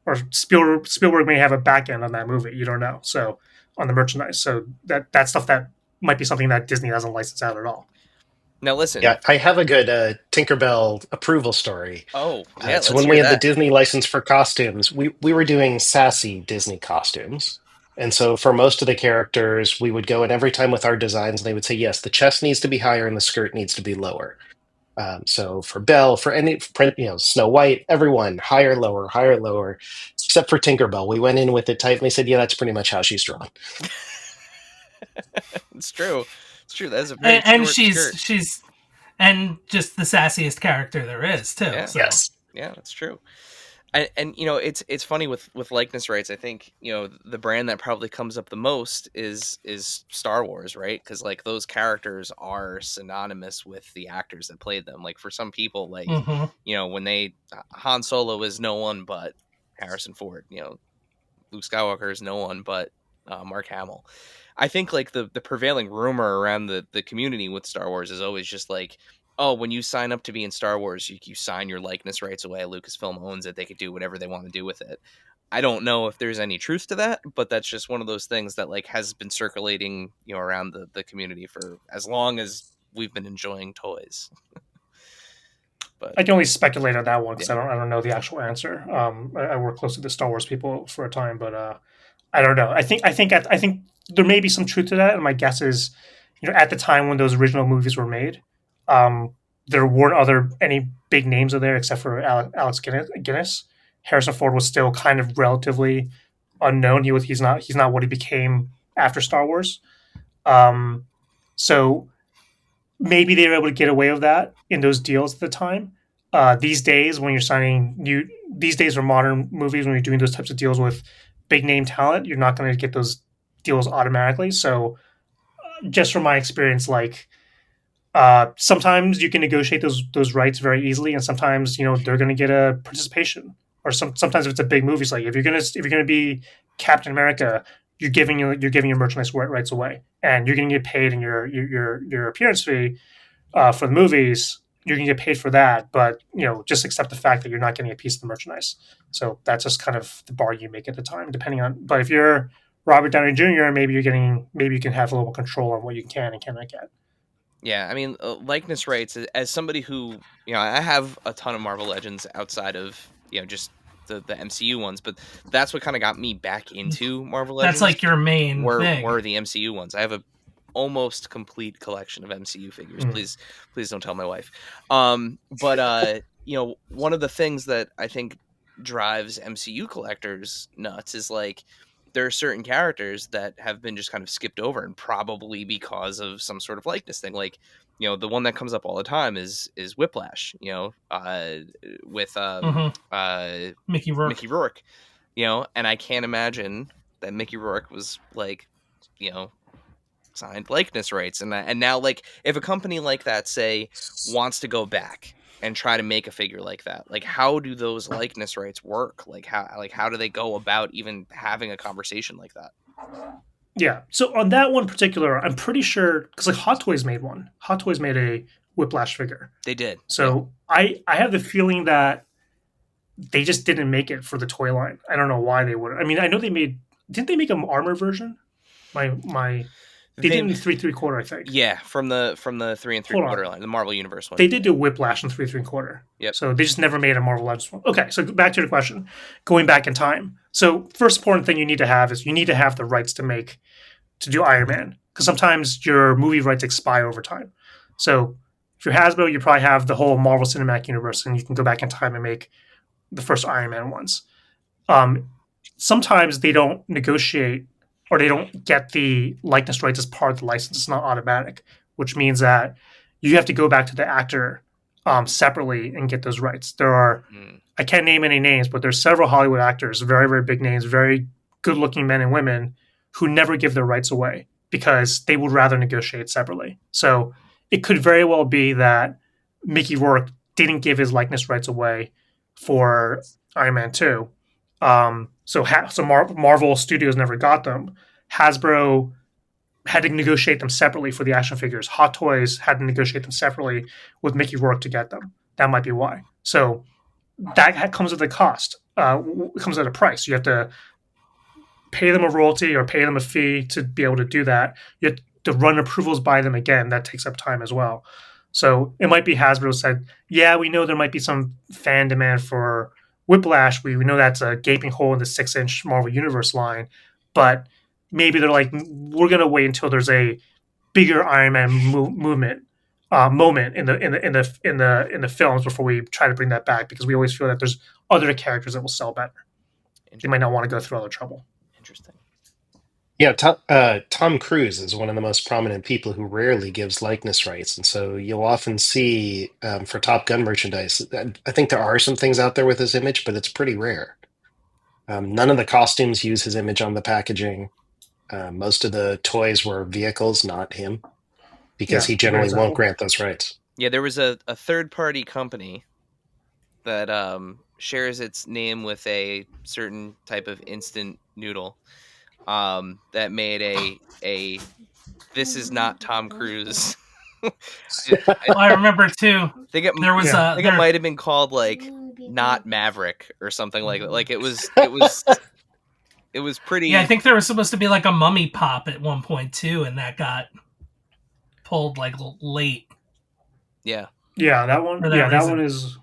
Or Spielberg may have a back end on that movie. You don't know. So on the merchandise. So that stuff that might be something that Disney doesn't license out at all. Now listen. Yeah, I have a good Tinkerbell approval story. Oh, yeah. So Let's when we hear had the that. Disney license for costumes, we were doing sassy Disney costumes. And so for most of the characters, we would go in every time with our designs, and they would say, yes, the chest needs to be higher and the skirt needs to be lower. So for Belle, for any, Snow White, everyone, higher, lower, except for Tinkerbell. We went in with it tight, and they said, yeah, that's pretty much how she's drawn. It's true. It's true. That's a very And short skirt. she's and just the sassiest character there is too. Yeah. So. Yes. Yeah, that's true. And it's funny with likeness rights. I think the brand that probably comes up the most is Star Wars, right? Because like those characters are synonymous with the actors that played them. Like for some people, like when they Han Solo is no one but Harrison Ford. Luke Skywalker is no one but Mark Hamill. I think like the prevailing rumor around the community with Star Wars is always just like, oh, when you sign up to be in Star Wars, you sign your likeness rights away. Lucasfilm owns it. They could do whatever they want to do with it. I don't know if there's any truth to that, but that's just one of those things that like has been circulating, around the community for as long as we've been enjoying toys. But I can only speculate on that one because I don't know the actual answer. I work close to the Star Wars people for a time, but I don't know. I think there may be some truth to that, and my guess is, at the time when those original movies were made, there weren't any big names in there except for Alex Guinness. Harrison Ford was still kind of relatively unknown. He's not what he became after Star Wars. So maybe they were able to get away with that in those deals at the time. These days, when you're signing these days for modern movies, when you're doing those types of deals with big name talent, you're not going to get those deals automatically. So, just from my experience, like sometimes you can negotiate those rights very easily, and sometimes they're going to get a participation. Or sometimes if it's a big movie, it's like if you're gonna be Captain America, you're giving your merchandise rights away, and you're going to get paid in your appearance fee for the movies. You're going to get paid for that, but just accept the fact that you're not getting a piece of the merchandise. So that's just kind of the bar you make at the time, depending on. But if you're Robert Downey Jr., maybe you can have a little control on what you can and cannot get. Yeah, I mean, likeness rights. As somebody who I have a ton of Marvel Legends outside of just the MCU ones, but that's what kind of got me back into Marvel Legends. That's like your main thing. Were the MCU ones. I have a almost complete collection of MCU figures. Please don't tell my wife. But one of the things that I think drives MCU collectors nuts is like there are certain characters that have been just kind of skipped over, and probably because of some sort of likeness thing. Like the one that comes up all the time is Whiplash. With Mickey Rourke. Mickey Rourke. And I can't imagine that Mickey Rourke was like signed likeness rights, and now like if a company like that say wants to go back and try to make a figure like that, like how do those likeness rights work? Like how do they go about even having a conversation like that? Yeah. So on that one particular, I'm pretty sure because like Hot Toys made one. Hot Toys made a Whiplash figure. They did. So yeah. I have the feeling that they just didn't make it for the toy line. I don't know why they would. I mean, I know didn't they make an armor version? My They did in 3¾ I think. Yeah, from the 3 3/4 line, the Marvel Universe one. They did do Whiplash in 3 3/4. Yep. So they just never made a Marvel Legends one. Okay, so back to your question. Going back in time. So first important thing you need to have is you need to have the rights to do Iron Man. Because sometimes your movie rights expire over time. So if you're Hasbro, you probably have the whole Marvel Cinematic Universe, and you can go back in time and make the first Iron Man ones. Sometimes they don't negotiate or they don't get the likeness rights as part of the license. It's not automatic, which means that you have to go back to the actor separately and get those rights. There are, I can't name any names, but there's several Hollywood actors, very, very big names, very good-looking men and women who never give their rights away because they would rather negotiate separately. So it could very well be that Mickey Rourke didn't give his likeness rights away for Iron Man 2. So Marvel Studios never got them. Hasbro had to negotiate them separately for the action figures. Hot Toys had to negotiate them separately with Mickey Rourke to get them. That might be why. So that comes at a cost. It comes at a price. You have to pay them a royalty or pay them a fee to be able to do that. You have to run approvals by them again. That takes up time as well. So it might be Hasbro said, yeah, we know there might be some fan demand for Whiplash. We know that's a gaping hole in the 6-inch Marvel Universe line, but maybe they're like, we're going to wait until there's a bigger Iron Man moment in the films before we try to bring that back, because we always feel that there's other characters that will sell better. They might not want to go through all the trouble. Interesting. Yeah, Tom Cruise is one of the most prominent people who rarely gives likeness rights, and so you'll often see for Top Gun merchandise. I think there are some things out there with his image, but it's pretty rare. None of the costumes use his image on the packaging. Most of the toys were vehicles, not him, because he generally won't grant those rights. Yeah, there was a third-party company that shares its name with a certain type of instant noodle that made a "This is not Tom Cruise." I remember too. I think it might have been called like "Not Maverick" or something like that. Like it was pretty. Yeah, I think there was supposed to be like a mummy pop at one point too, and that got pulled like late. Yeah. Yeah, that one. That one is.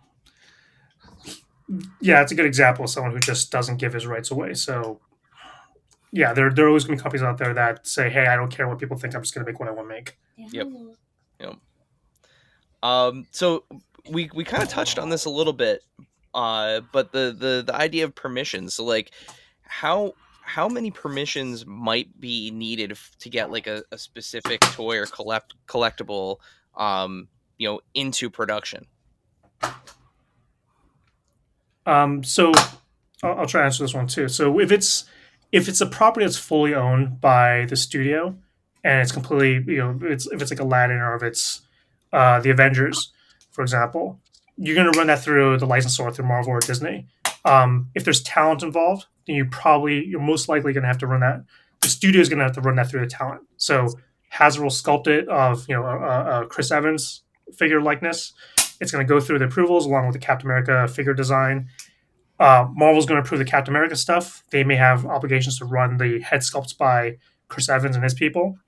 Yeah, it's a good example of someone who just doesn't give his rights away. So, yeah, there are always going to be companies out there that say, "Hey, I don't care what people think. I'm just going to make what I want to make." Yep. So we kind of touched on this a little bit, but the idea of permissions. So like, how many permissions might be needed to get like a specific toy or collectible, into production? So I'll try to answer this one too. So if it's a property that's fully owned by the studio and it's completely, if it's like Aladdin or if it's the Avengers, for example, you're going to run that through the licensor, through Marvel or Disney. If there's talent involved, then you're most likely going to have to run that. The studio is going to have to run that through the talent. So Hasbro sculpted of Chris Evans figure likeness. It's going to go through the approvals along with the Captain America figure design. Marvel's going to approve the Captain America stuff. They may have obligations to run the head sculpts by Chris Evans and his people.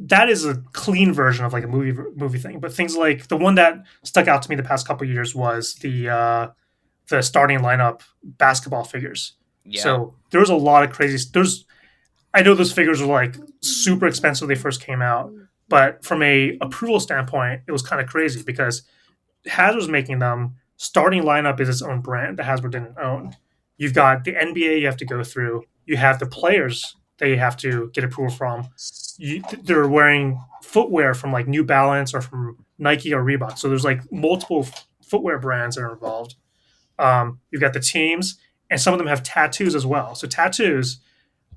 That is a clean version of like a movie thing. But things like the one that stuck out to me the past couple of years was the starting lineup basketball figures. Yeah. So there was a lot of crazy. I know those figures were like super expensive when they first came out, but from a approval standpoint, it was kind of crazy because Hasbro's making them. Starting lineup is its own brand that Hasbro didn't own. You've got the NBA you have to go through. You have the players that you have to get approval from. They're wearing footwear from like New Balance or from Nike or Reebok. So there's like multiple footwear brands that are involved. You've got the teams, and some of them have tattoos as well. So tattoos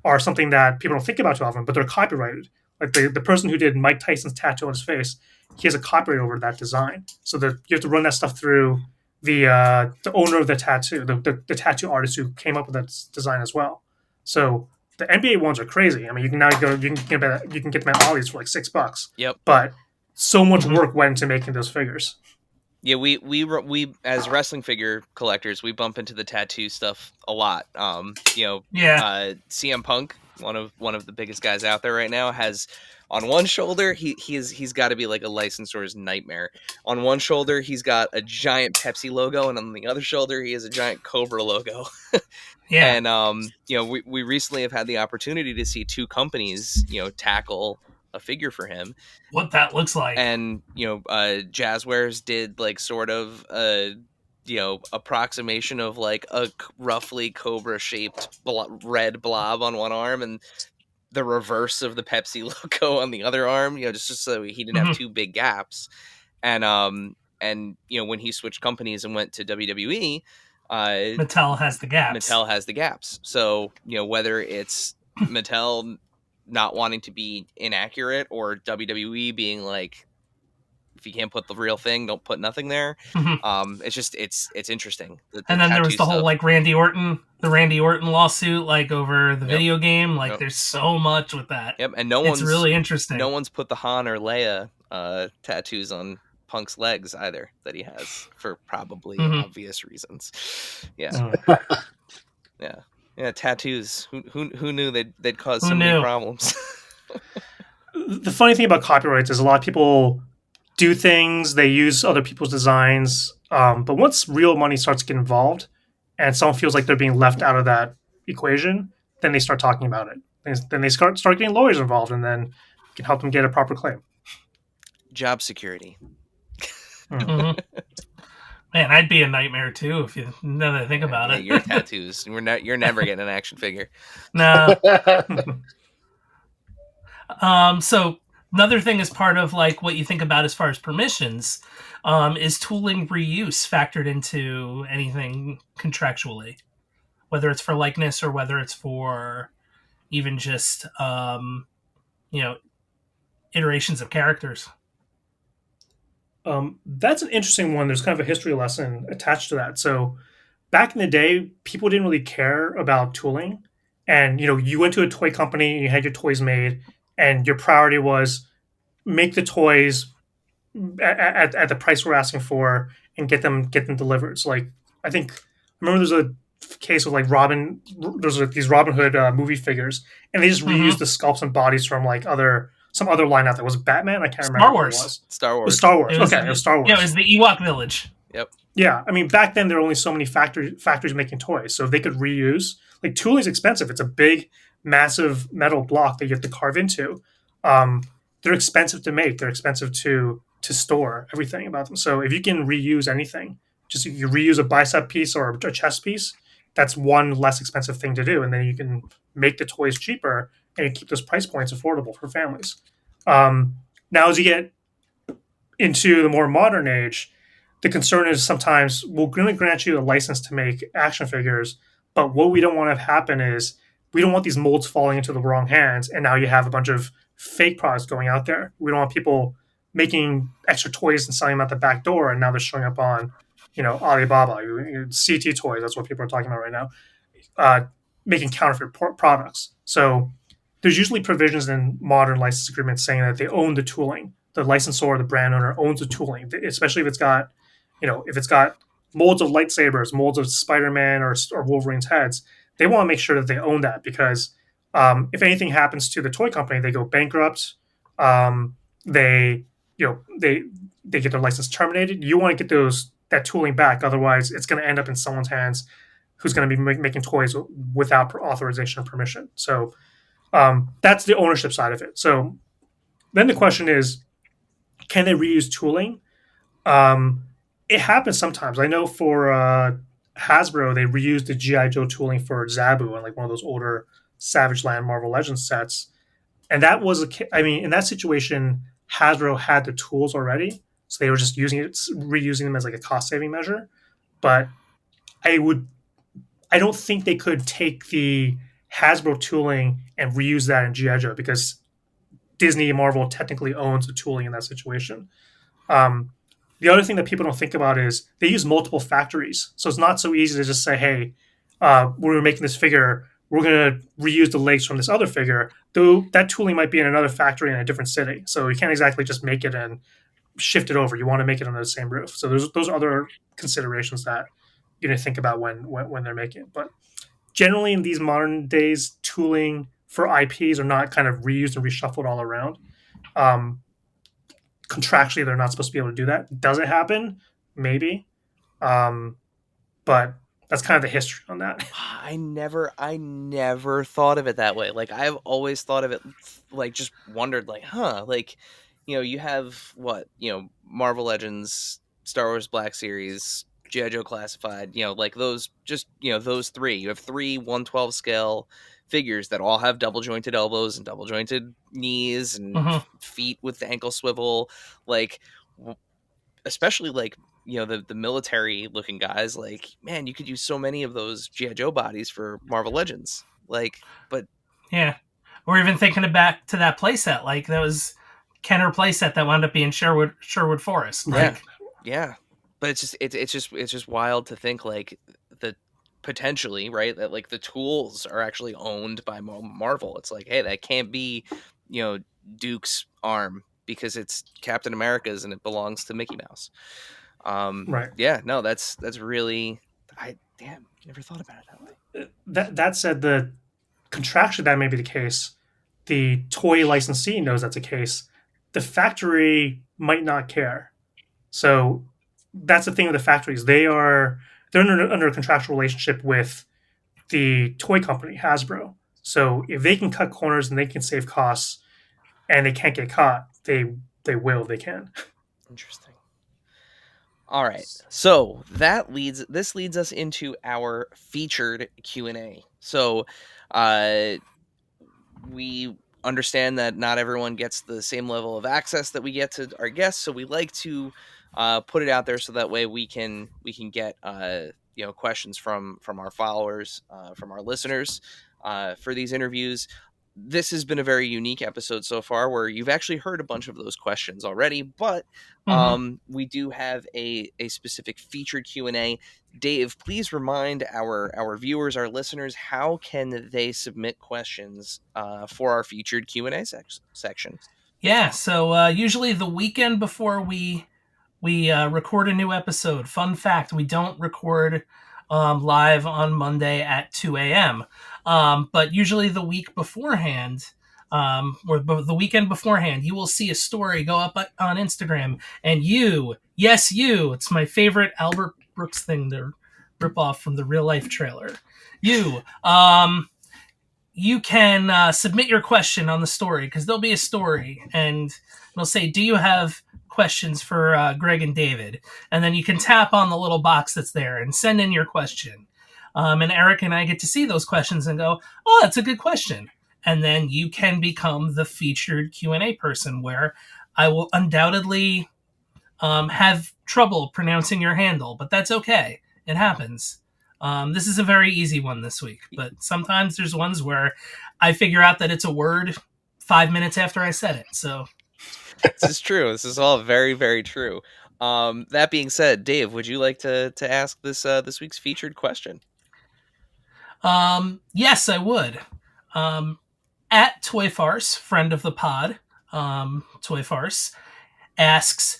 are something that people don't think about too often, but they're copyrighted. Like the person who did Mike Tyson's tattoo on his face, he has a copyright over that design. So that you have to run that stuff through the owner of the tattoo, the tattoo artist who came up with that design as well. So the NBA ones are crazy. I mean, you can get them at Ollie's for like $6. Yep. But so much work went into making those figures. Yeah, we as wrestling figure collectors, we bump into the tattoo stuff a lot. CM Punk one of the biggest guys out there right now, has on one shoulder he's got to be like a licensor's nightmare. On one shoulder he's got a giant Pepsi logo, and on the other shoulder he has a giant Cobra logo. Yeah. And we recently have had the opportunity to see two companies tackle a figure for him. What that looks like. And Jazzwares did like sort of approximation of like a roughly Cobra shaped red blob on one arm and the reverse of the Pepsi logo on the other arm, just so he didn't have two big gaps. And when he switched companies and went to WWE, Mattel has the gaps. So whether it's Mattel not wanting to be inaccurate or WWE being like, if you can't put the real thing, don't put nothing there. It's just it's interesting. And then there was the whole like Randy Orton lawsuit, like over the video game. Like there's so much with that. Yep, and it's really interesting. No one's put the Han or Leia tattoos on Punk's legs either that he has for probably obvious reasons. Yeah. Yeah, tattoos. Who knew they'd cause so many problems? The funny thing about copyrights is a lot of people do things, they use other people's designs, but once real money starts to get involved and someone feels like they're being left out of that equation, then they start talking about it. Then they start getting lawyers involved, and then you can help them get a proper claim. Job security. Man, I'd be a nightmare too if you know that I think about it. Your tattoos. You're never getting an action figure. No. So another thing as part of like what you think about as far as permissions, is tooling reuse factored into anything contractually, whether it's for likeness or whether it's for even just iterations of characters. That's an interesting one. There's kind of a history lesson attached to that. So back in the day, people didn't really care about tooling. And, you went to a toy company and you had your toys made, and your priority was make the toys at the price we're asking for and get them delivered. So like, I remember there's a case of like these Robin Hood movie figures, and they just reused the sculpts and bodies from like some other line out there. Was it Batman? I can't remember what it was. Star Wars. It was Star Wars. It was Star Wars. Yeah, it was the Ewok Village. Yep. Yeah, I mean, back then there were only so many factories making toys, so if they could reuse, like tooling is expensive. It's a big, massive metal block that you have to carve into. They're expensive to make. They're expensive to store, everything about them. So if you can reuse anything, just if you reuse a bicep piece or a chest piece, that's one less expensive thing to do, and then you can make the toys cheaper and you keep those price points affordable for families. Now, as you get into the more modern age, the concern is sometimes we're going to grant you a license to make action figures, but what we don't want to have happen is we don't want these molds falling into the wrong hands, and now you have a bunch of fake products going out there. We don't want people making extra toys and selling them at the back door, and now they're showing up on, Alibaba, CT toys. That's what people are talking about right now, making counterfeit products. So there's usually provisions in modern license agreements saying that they own the tooling. The licensor, the brand owner, owns the tooling, especially if it's got molds of lightsabers, molds of Spider-Man or Wolverine's heads. They want to make sure that they own that, because if anything happens to the toy company, they go bankrupt. They get their license terminated. You want to get that tooling back, otherwise it's going to end up in someone's hands who's going to be making toys without authorization or permission. So that's the ownership side of it. So then the question is, can they reuse tooling? It happens sometimes. I know for Hasbro, they reused the G.I. Joe tooling for Zabu on like one of those older Savage Land Marvel Legends sets. And that was, in that situation, Hasbro had the tools already. So they were just reusing them as like a cost-saving measure. But I don't think they could take the Hasbro tooling and reuse that in G.I. Joe, because Disney and Marvel technically owns the tooling in that situation. The other thing that people don't think about is they use multiple factories. So it's not so easy to just say, hey, when we're making this figure, we're going to reuse the legs from this other figure, though that tooling might be in another factory in a different city. So you can't exactly just make it and shift it over. You want to make it under the same roof. So those are other considerations that you need to think about when they're making it. But generally in these modern days, tooling for IPs are not kind of reused and reshuffled all around. Um, Contractually, they're not supposed to be able to do that. Does it happen? Maybe. Um, but that's kind of the history on that. I never thought of it that way. Like I've always thought of it like just wondered like, huh, like you have what, Marvel Legends, Star Wars Black Series, G.I. Joe Classified, like those just, those three. You have three 112 scale figures that all have double jointed elbows and double jointed knees and feet with the ankle swivel, like especially like the military looking guys. Like, man, you could use so many of those GI Joe bodies for Marvel Legends. Like, but Yeah. Or even thinking back to that playset, like that was Kenner playset that wound up being Sherwood Forest. Like, yeah. But it's just wild to think like that potentially, right, that like the tools are actually owned by Marvel. It's like, hey, that can't be Duke's arm because it's Captain America's and it belongs to Mickey Mouse. Right. Yeah, no, that's really, I never thought about it that way. That said, the contractually that may be the case. The toy licensee knows that's the case. The factory might not care. So that's the thing with the factories. They're under a contractual relationship with the toy company Hasbro. So if they can cut corners and they can save costs, and they can't get caught, they can. Interesting. All right, so this leads us into our featured Q&A. So, we understand that not everyone gets the same level of access that we get to our guests, so we like to put it out there so that way we can get questions from our followers, from our listeners, for these interviews. This has been a very unique episode so far where you've actually heard a bunch of those questions already, but we do have a specific featured Q&A. Dave, please remind our viewers, our listeners, how can they submit questions for our featured Q&A section? Yeah, so usually the weekend before we record a new episode. Fun fact, we don't record live on Monday at 2 a.m. But usually the week beforehand, or the weekend beforehand, you will see a story go up on Instagram. And yes, it's my favorite Albert Brooks thing to rip off from the real life trailer. You can submit your question on the story, because there'll be a story and it'll say, do you have questions for Greg and David? And then you can tap on the little box that's there and send in your question. And Eric and I get to see those questions and go, oh, that's a good question. And then you can become the featured Q&A person, where I will undoubtedly have trouble pronouncing your handle, but that's okay. It happens. This is a very easy one this week, but sometimes there's ones where I figure out that it's a word 5 minutes after I said it. So this is true. This is all very, very true. That being said, Dave, would you like to ask this week's featured question? Yes, I would. At Toy Farce, friend of the pod, Toy Farce, asks,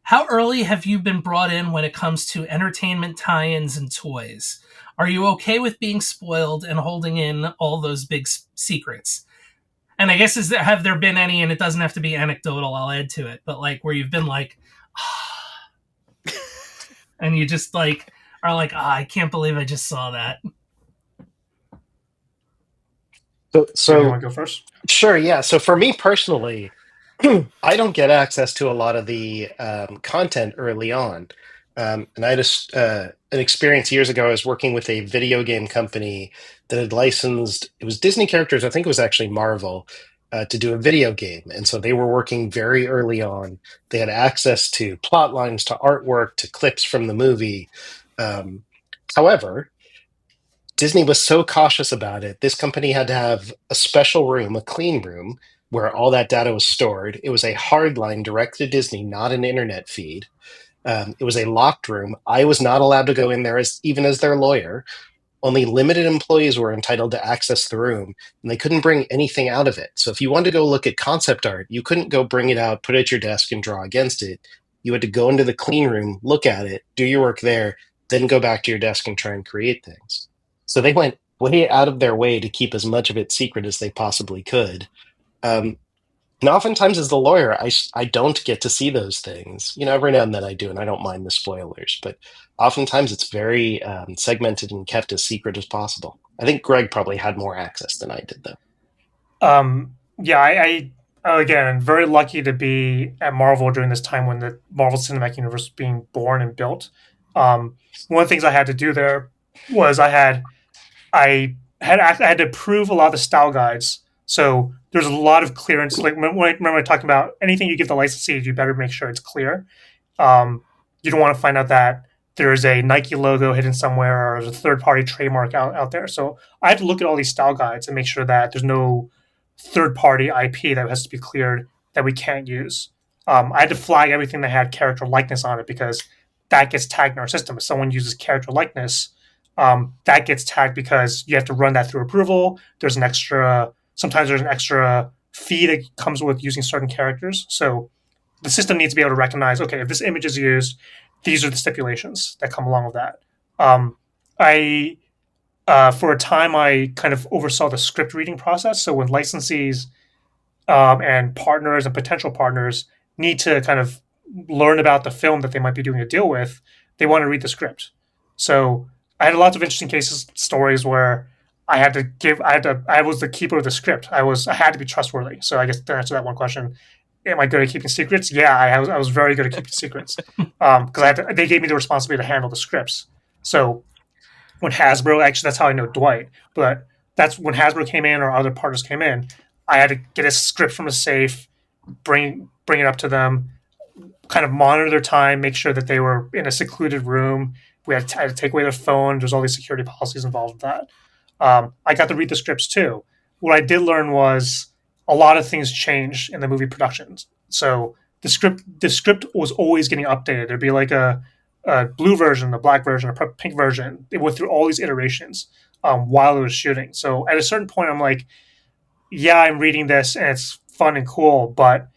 how early have you been brought in when it comes to entertainment tie-ins and toys? Are you okay with being spoiled and holding in all those big secrets? And I guess, have there been any, and it doesn't have to be anecdotal, I'll add to it, but like where you've been like, and you just like are like, I can't believe I just saw that. So you want to go first? Sure, yeah. So for me personally, I don't get access to a lot of the content early on. And I just an experience years ago. I was working with a video game company that had licensed. It was Disney characters. I think it was actually Marvel to do a video game, and so they were working very early on. They had access to plot lines, to artwork, to clips from the movie. However, Disney was so cautious about it. This company had to have a special room, a clean room, where all that data was stored. It was a hard line direct to Disney, not an internet feed. It was a locked room. I was not allowed to go in there, even as their lawyer. Only limited employees were entitled to access the room, and they couldn't bring anything out of it. So if you wanted to go look at concept art, you couldn't go bring it out, put it at your desk, and draw against it. You had to go into the clean room, look at it, do your work there, then go back to your desk and try and create things. So they went way out of their way to keep as much of it secret as they possibly could. Um, and oftentimes, as the lawyer, I don't get to see those things. Every now and then I do, and I don't mind the spoilers, but oftentimes it's very segmented and kept as secret as possible. I think Greg probably had more access than I did, though. Yeah, I again, I'm very lucky to be at Marvel during this time when the Marvel Cinematic Universe was being born and built. One of the things I had to do there was I had to approve a lot of the style guides. So there's a lot of clearance. Like remember I talking about anything you give the licensee, you better make sure it's clear. You don't want to find out that there's a Nike logo hidden somewhere or there's a third party trademark out there. So I had to look at all these style guides and make sure that there's no third party IP that has to be cleared that we can't use. I had to flag everything that had character likeness on it because that gets tagged in our system. If someone uses character likeness, that gets tagged because you have to run that through approval. Sometimes there's an extra fee that comes with using certain characters. So the system needs to be able to recognize, okay, if this image is used, these are the stipulations that come along with that. I For a time, I kind of oversaw the script reading process. So when licensees and partners and potential partners need to kind of learn about the film that they might be doing a deal with, they want to read the script. So I had lots of interesting stories where I was the keeper of the script. I had to be trustworthy. So I guess to answer that one question, am I good at keeping secrets? Yeah, I was very good at keeping secrets because they gave me the responsibility to handle the scripts. So when Hasbro, actually, that's how I know Dwight, but that's when Hasbro came in or other partners came in, I had to get a script from a safe, bring it up to them, kind of monitor their time, make sure that they were in a secluded room. I had to take away their phone. There's all these security policies involved with that. I got to read the scripts too. What I did learn was a lot of things change in the movie productions. So the script was always getting updated. There'd be like a blue version, a black version, a pink version. It went through all these iterations while it was shooting. So at a certain point, I'm like, yeah, I'm reading this and it's fun and cool, but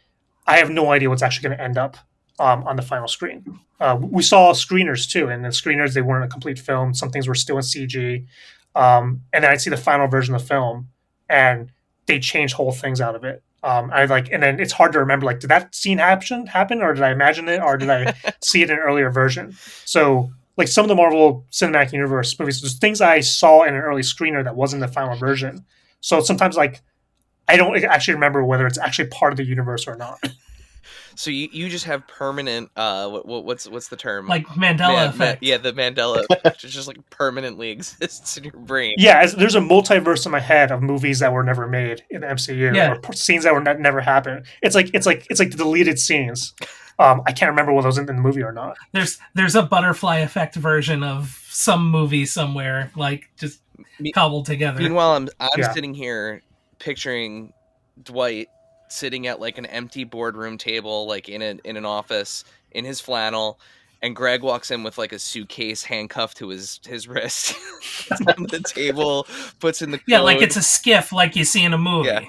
I have no idea what's actually going to end up on the final screen. We saw screeners too, and the screeners, they weren't a complete film. Some things were still in CG. And then I'd see the final version of the film, and they changed whole things out of it. And then it's hard to remember, like, did that scene happen, or did I imagine it, or did I see it in an earlier version? So, like, some of the Marvel Cinematic Universe movies, there's things I saw in an early screener that wasn't the final version. So sometimes, like, I don't actually remember whether it's actually part of the universe or not. So you just have permanent what's the term? Like Mandela effect. Yeah, the Mandela effect. It just like permanently exists in your brain. Yeah, there's a multiverse in my head of movies that were never made in the MCU or scenes that were never happened. It's like the deleted scenes. I can't remember whether those in the movie or not. There's a butterfly effect version of some movie somewhere, like just cobbled together. Meanwhile, I'm sitting here picturing Dwight sitting at like an empty boardroom table, like in an office in his flannel, and Greg walks in with like a suitcase handcuffed to his wrist on the table, puts in the code. Like it's a skiff like you see in a movie. Yeah.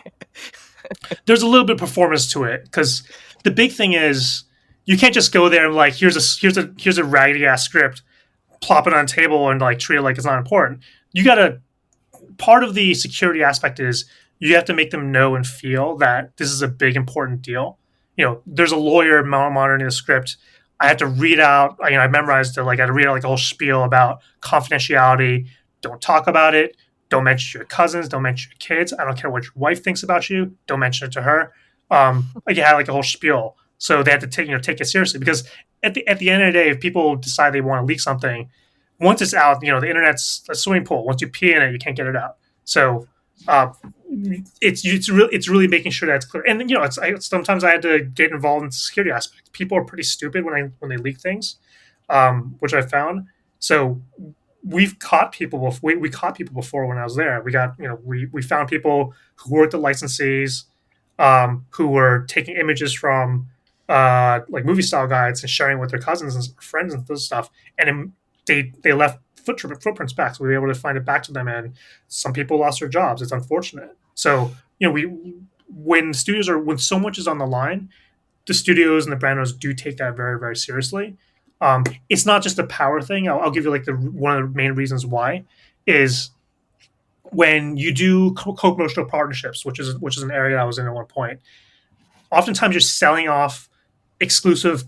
There's a little bit of performance to it because the big thing is you can't just go there and like here's a raggedy ass script, plop it on a table and like treat it like it's not important. You gotta, part of the security aspect is you have to make them know and feel that this is a big, important deal. There's a lawyer monitoring the script. I had to read out, I memorized it. Like, I had to read out like a whole spiel about confidentiality. Don't talk about it. Don't mention it to your cousins. Don't mention your kids. I don't care what your wife thinks about you. Don't mention it to her. You had like a whole spiel. So they had to take it seriously because at the end of the day, if people decide they want to leak something, once it's out, the internet's a swimming pool. Once you pee in it, you can't get it out. So it's really making sure that's clear. And sometimes I had to get involved in the security aspect. People are pretty stupid when they leak things, which I found. So we've caught people before. We caught people before when I was there. We found people who worked at licensees, who were taking images from like movie style guides and sharing with their cousins and friends and this stuff, and they left footprints back, so we were able to find it back to them. And some people lost their jobs. It's unfortunate. So when so much is on the line, the studios and the brand owners do take that very, very seriously. It's not just a power thing. I'll give you like one of the main reasons why is when you do co-promotional partnerships, which is an area I was in at one point, oftentimes you're selling off exclusive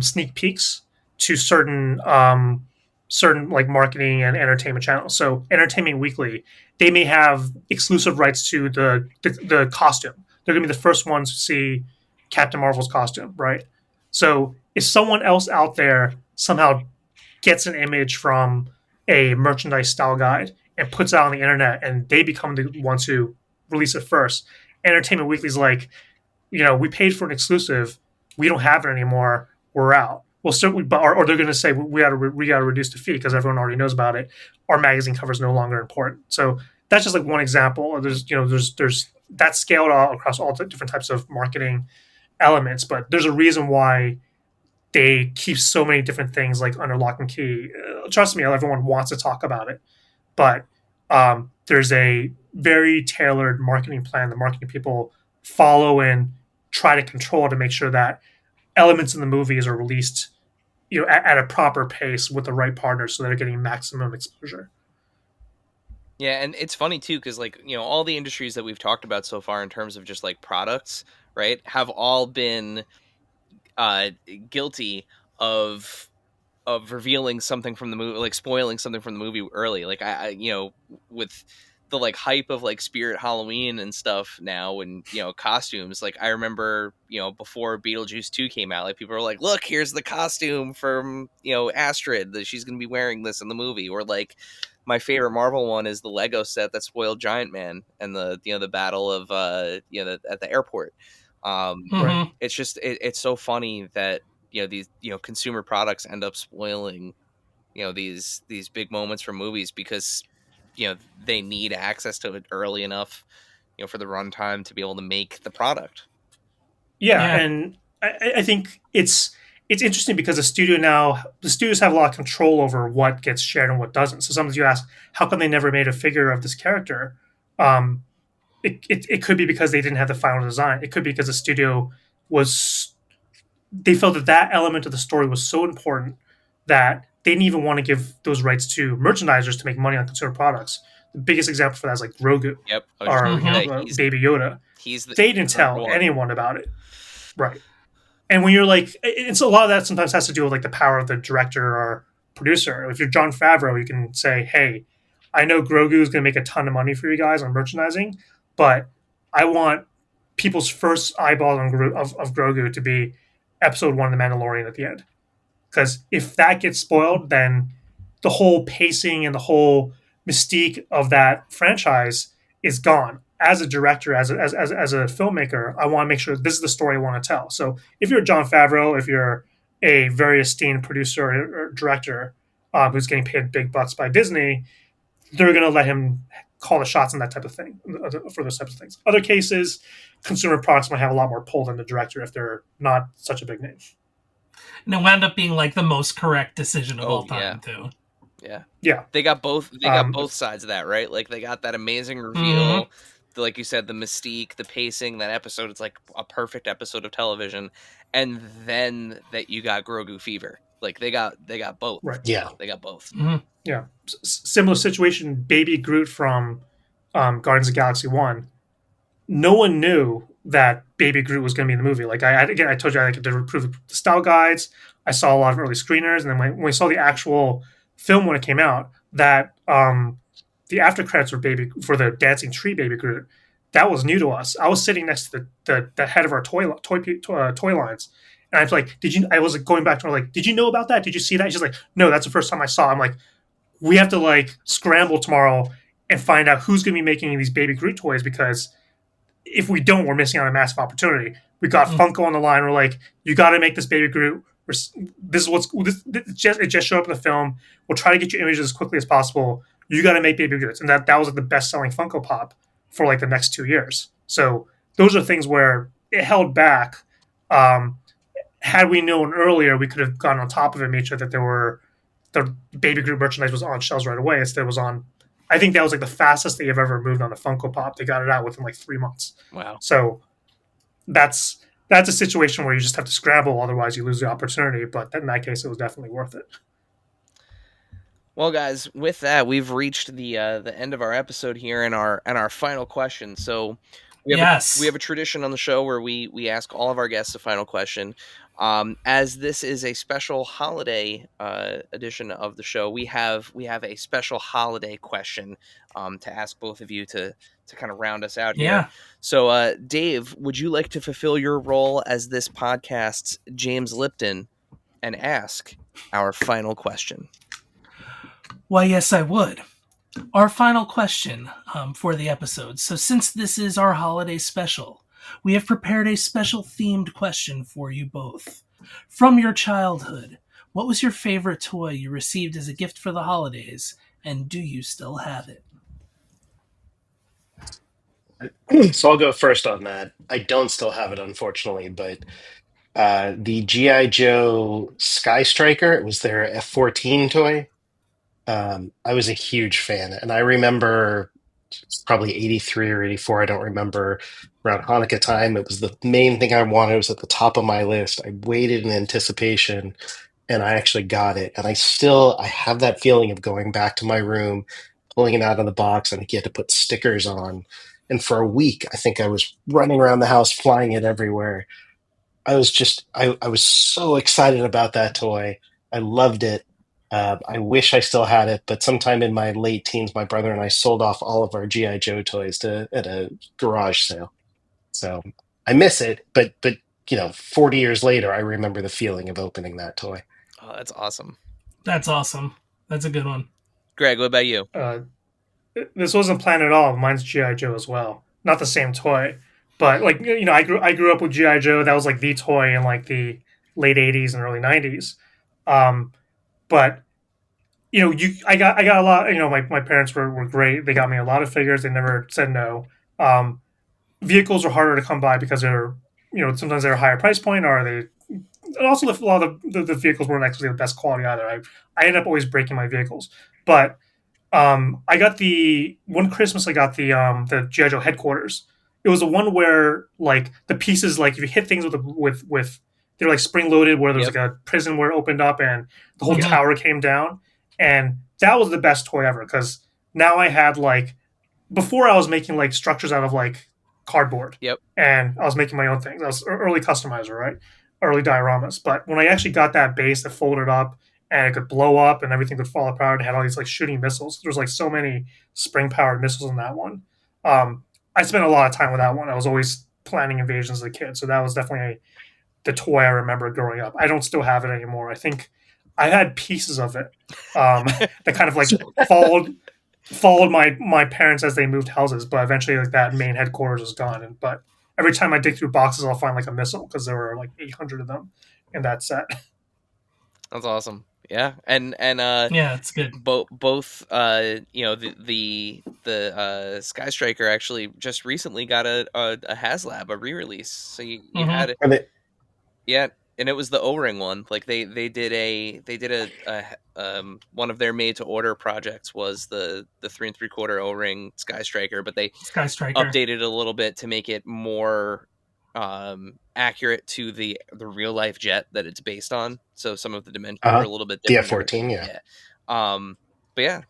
sneak peeks to certain like marketing and entertainment channels. So Entertainment Weekly, they may have exclusive rights to the costume. They're going to be the first ones to see Captain Marvel's costume, right? So if someone else out there somehow gets an image from a merchandise style guide and puts it out on the internet, and they become the ones who release it first, Entertainment Weekly's like, we paid for an exclusive, we don't have it anymore, we're out. Well, certainly, but or they're going to say we got to reduce the fee because everyone already knows about it. Our magazine cover is no longer important. So that's just like one example. There's that's scaled all across all the different types of marketing elements, but there's a reason why they keep so many different things like under lock and key. Trust me, everyone wants to talk about it, but there's a very tailored marketing plan. The marketing people follow and try to control to make sure that elements in the movies are released, at a proper pace with the right partners, so they're getting maximum exposure. Yeah, and it's funny too because like all the industries that we've talked about so far in terms of just like products, right, have all been guilty of revealing something from the movie, like spoiling something from the movie early. Like I with the like hype of like Spirit Halloween and stuff now, and costumes. Like I remember before Beetlejuice 2 came out, like people were like, "Look, here's the costume from Astrid that she's gonna be wearing this in the movie." Or like my favorite Marvel one is the Lego set that spoiled Giant Man and the battle of at the airport. Mhm. It's just it's so funny that these consumer products end up spoiling these big moments from movies because they need access to it early enough for the runtime to be able to make the product. Yeah, Yeah. and I think it's interesting because the studios have a lot of control over what gets shared and what doesn't. So sometimes you ask, how come they never made a figure of this character? Um, it could be because they didn't have the final design. It could be because the studio was they felt that element of the story was so important that they didn't even want to give those rights to merchandisers to make money on consumer products. The biggest example for that is like Grogu Yep. or Baby Yoda. They didn't tell anyone about it, right? And when you're like, it's a lot of that sometimes has to do with like the power of the director or producer. If you're Jon Favreau, you can say, "Hey, I know Grogu is going to make a ton of money for you guys on merchandising, but I want people's first eyeball on of Grogu to be episode one of The Mandalorian at the end. Because if that gets spoiled, then the whole pacing and the whole mystique of that franchise is gone. As a director, as a filmmaker, I want to make sure this is the story I want to tell. So if you're Jon Favreau, if you're a very esteemed producer or director who's getting paid big bucks by Disney, they're going to let him call the shots on that type of thing for those types of things. Other cases, consumer products might have a lot more pull than the director if they're not such a big name. And it wound up being like the most correct decision of all time, too. Yeah. They got both sides of that, right? Like they got that amazing reveal, like you said, the mystique, the pacing, that episode, it's like a perfect episode of television. And then that you got Grogu fever. Like they got both. Right. Yeah. They got both. Mm-hmm. Yeah. Similar situation, Baby Groot from Guardians of the Galaxy 1. No one knew that Baby Groot was going to be in the movie. Like I told you I did approve the style guides. I saw a lot of early screeners, and then when we saw the actual film when it came out, that the after credits for the dancing tree Baby Groot, that was new to us. I was sitting next to the head of our toy lines, and I was like, I was going back to her like, did you know about that? Did you see that? She's like, no, that's the first time I saw it. I'm like, we have to like scramble tomorrow and find out who's going to be making these Baby Groot toys, because if we don't, we're missing out on a massive opportunity. We got Funko on the line. We're like, you got to make this Baby Groot. This is it just showed up in the film. We'll try to get you images as quickly as possible. You got to make Baby Groots, and that was like the best selling Funko Pop for like the next 2 years. So those are things where it held back. Had we known earlier, we could have gone on top of it and made sure that the Baby Groot merchandise was on shelves right away. Instead, it was on. I think that was like the fastest they've ever moved on a Funko Pop. They got it out within like 3 months. Wow. So that's a situation where you just have to scramble, otherwise you lose the opportunity. But in that case, it was definitely worth it. Well, guys, with that, we've reached the end of our episode here, and our final question. So, we Yes. have a tradition on the show where we ask all of our guests a final question. As this is a special holiday edition of the show, we have a special holiday question to ask both of you to kind of round us out here. Yeah. So, Dave, would you like to fulfill your role as this podcast's James Lipton and ask our final question? Why, yes, I would. Our final question for the episode. So, since this is our holiday special, we have prepared a special themed question for you both. From your childhood, what was your favorite toy you received as a gift for the holidays, and do you still have it? So I'll go first on that. I don't still have it, unfortunately, but the GI Joe Sky Striker, it was their F-14 toy. I was a huge fan, and I remember it's probably 83 or 84, I don't remember, around Hanukkah time. It was the main thing I wanted. It was at the top of my list. I waited in anticipation, and I actually got it. And I have that feeling of going back to my room, pulling it out of the box, and I had to put stickers on. And for a week, I think I was running around the house, flying it everywhere. I was so excited about that toy. I loved it. I wish I still had it, but sometime in my late teens, my brother and I sold off all of our GI Joe toys to at a garage sale. So I miss it, but 40 years later, I remember the feeling of opening that toy. Oh, that's awesome. That's awesome. That's a good one. Greg, what about you? This wasn't planned at all. Mine's GI Joe as well. Not the same toy, but like I grew up with GI Joe. That was like the toy in like the late '80s and early '90s. But I got a lot. My parents were great. They got me a lot of figures. They never said no. Um, Vehicles are harder to come by because they're sometimes they're a higher price point, or they and also a lot of the vehicles weren't actually the best quality either. I ended up always breaking my vehicles, but I got the one Christmas. I got the GI Joe headquarters. It was the one where like the pieces, like if you hit things with they're like spring loaded, where there's Yep. like a prison where it opened up and the whole Mhm. tower came down, and that was the best toy ever because now I had like before I was making like structures out of like cardboard, Yep. and I was making my own things. I was early customizer, right? Early dioramas. But when I actually got that base that folded up and it could blow up and everything could fall apart and had all these like shooting missiles. There was like so many spring powered missiles in that one. I spent a lot of time with that one. I was always planning invasions as a kid, so that was definitely the toy I remember growing up. I don't still have it anymore. I think I had pieces of it that kind of like followed my parents as they moved houses, but eventually like that main headquarters was gone. But every time I dig through boxes, I'll find like a missile because there were like 800 of them in that set. That's awesome. Yeah, and Yeah, it's good. both the Sky Striker actually just recently got a HasLab, a re-release. So you Mhm. had And it, yeah, and it was the O-ring one. Like they did one of their made to order projects was the 3 3/4 O-ring Sky Striker, but they Sky Striker. updated it a little bit to make it more accurate to the real life jet that it's based on. So some of the dimensions are a little bit the different. F-14, yeah. Yeah. But yeah,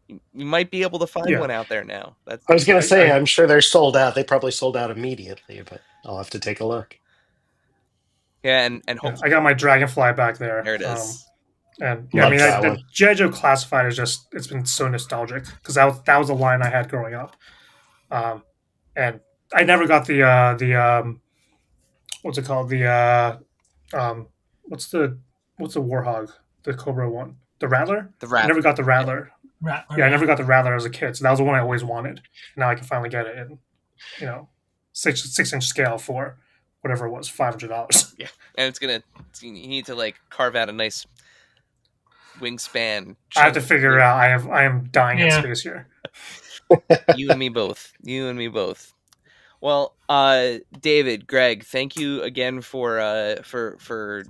you might be able to find Yeah. one out there now. That's I was going to say, I- I'm sure they're sold out. They probably sold out immediately, but I'll have to take a look. yeah, and Yeah, hopefully I got my Dragonfly back there. there it is. And Love I mean, that the one. G.I. Joe Classified is just, it's been so nostalgic because that was a line I had growing up. And I never got what's it called? Um, what's the, Warhog? The Cobra one? The Rattler? The I rat. never got the Rattler. Rattler. Yeah, I never got the Rattler as a kid. So that was the one I always wanted. Now I can finally get it in, 6-inch scale for whatever it was, $500. Yeah, and you need to like carve out a nice wingspan. I have to figure it out. I am dying in Yeah. space here. You and me both. You and me both. Well, David, Greg, thank you again for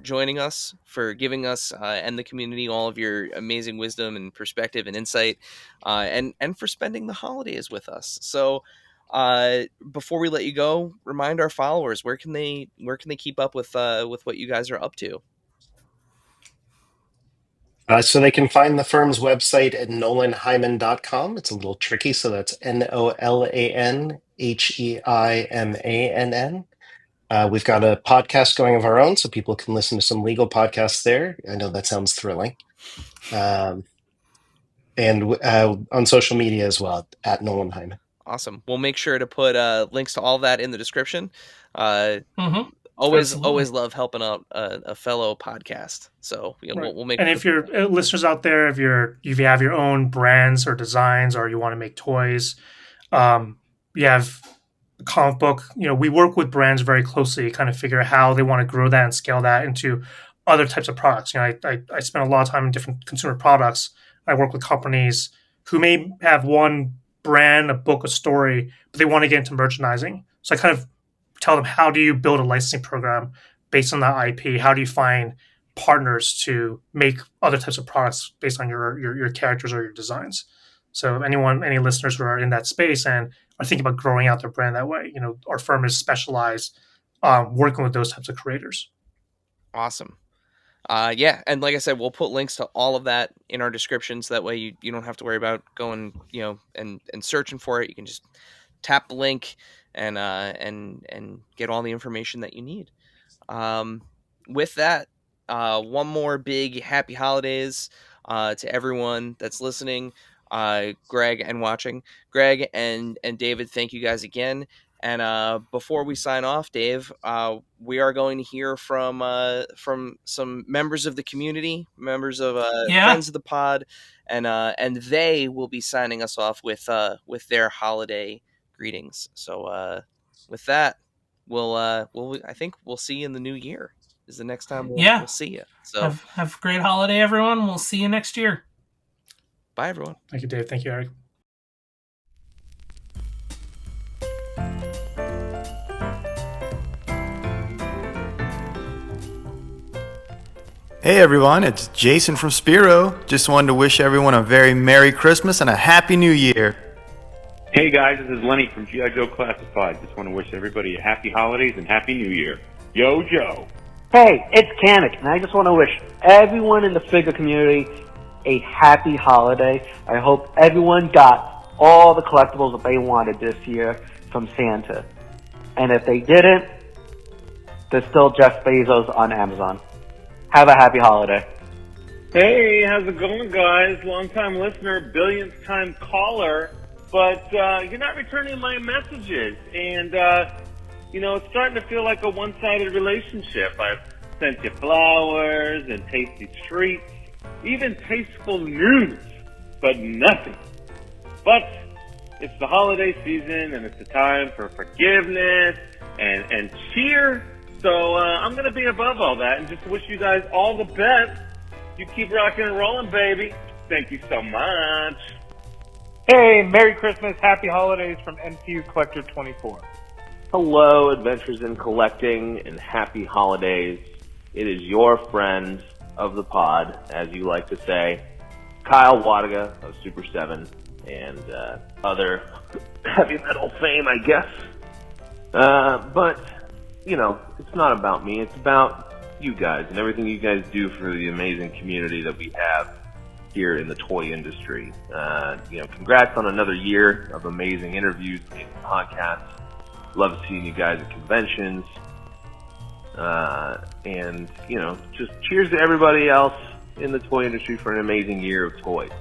joining us, for giving us and the community all of your amazing wisdom and perspective and insight, and for spending the holidays with us. So, before we let you go, remind our followers where can they keep up with what you guys are up to. So they can find the firm's website at nolanheimann.com. It's a little tricky, so that's NOLANHEIMANN. We've got a podcast going of our own, so people can listen to some legal podcasts there. I know that sounds thrilling. And on social media as well, at Nolan Heimann. Awesome. We'll make sure to put links to all that in the description. Mm-hmm. Always Absolutely. love helping out a fellow podcast. So Right. we'll make. And if you're listeners out there, if you have your own brands or designs, or you want to make toys, you have a comic book. We work with brands very closely, kind of figure out how they want to grow that and scale that into other types of products. I spend a lot of time in different consumer products. I work with companies who may have one brand, a book, a story, but they want to get into merchandising. So I kind of tell them, how do you build a licensing program based on that IP? How do you find partners to make other types of products based on your characters or your designs? So any listeners who are in that space and are thinking about growing out their brand that way, our firm is specialized working with those types of creators. Awesome. Yeah, and like I said, we'll put links to all of that in our descriptions. That way you don't have to worry about going, and searching for it. You can just tap the link and get all the information that you need. With that, one more big happy holidays to everyone that's listening, Greg and watching. Greg and David, thank you guys again. And before we sign off, Dave, we are going to hear from some members of the community, members of friends of the pod, and they will be signing us off with their holiday greetings. So with that, I think we'll see you in the new year. Is the next time we'll see you. So have a great holiday, everyone. We'll see you next year. Bye, everyone. Thank you, Dave. Thank you, Eric. Hey everyone, it's Jason from Spiro. Just wanted to wish everyone a very Merry Christmas and a Happy New Year. Hey guys, this is Lenny from G.I. Joe Classified. Just want to wish everybody a happy holidays and Happy New Year. Yo, Joe. Hey, it's Kanik, and I just want to wish everyone in the figure community a happy holiday. I hope everyone got all the collectibles that they wanted this year from Santa. And if they didn't, there's still Jeff Bezos on Amazon. Have a happy holiday. Hey, how's it going, guys? Long-time listener, billionth time caller, but you're not returning my messages, and it's starting to feel like a one-sided relationship. I've sent you flowers and tasty treats, even tasteful news, but nothing. But it's the holiday season, and it's the time for forgiveness and cheer. So I'm going to be above all that and just wish you guys all the best. You keep rocking and rolling, baby. Thank you so much. Hey, Merry Christmas, Happy Holidays from NPU Collector 24. Hello, Adventures in Collecting, and Happy Holidays. It is your friend of the pod, as you like to say, Kyle Wadaga of Super 7 and other heavy metal fame, I guess. But it's not about me. It's about you guys and everything you guys do for the amazing community that we have here in the toy industry. Congrats on another year of amazing interviews, amazing podcasts. Love seeing you guys at conventions. And just cheers to everybody else in the toy industry for an amazing year of toys.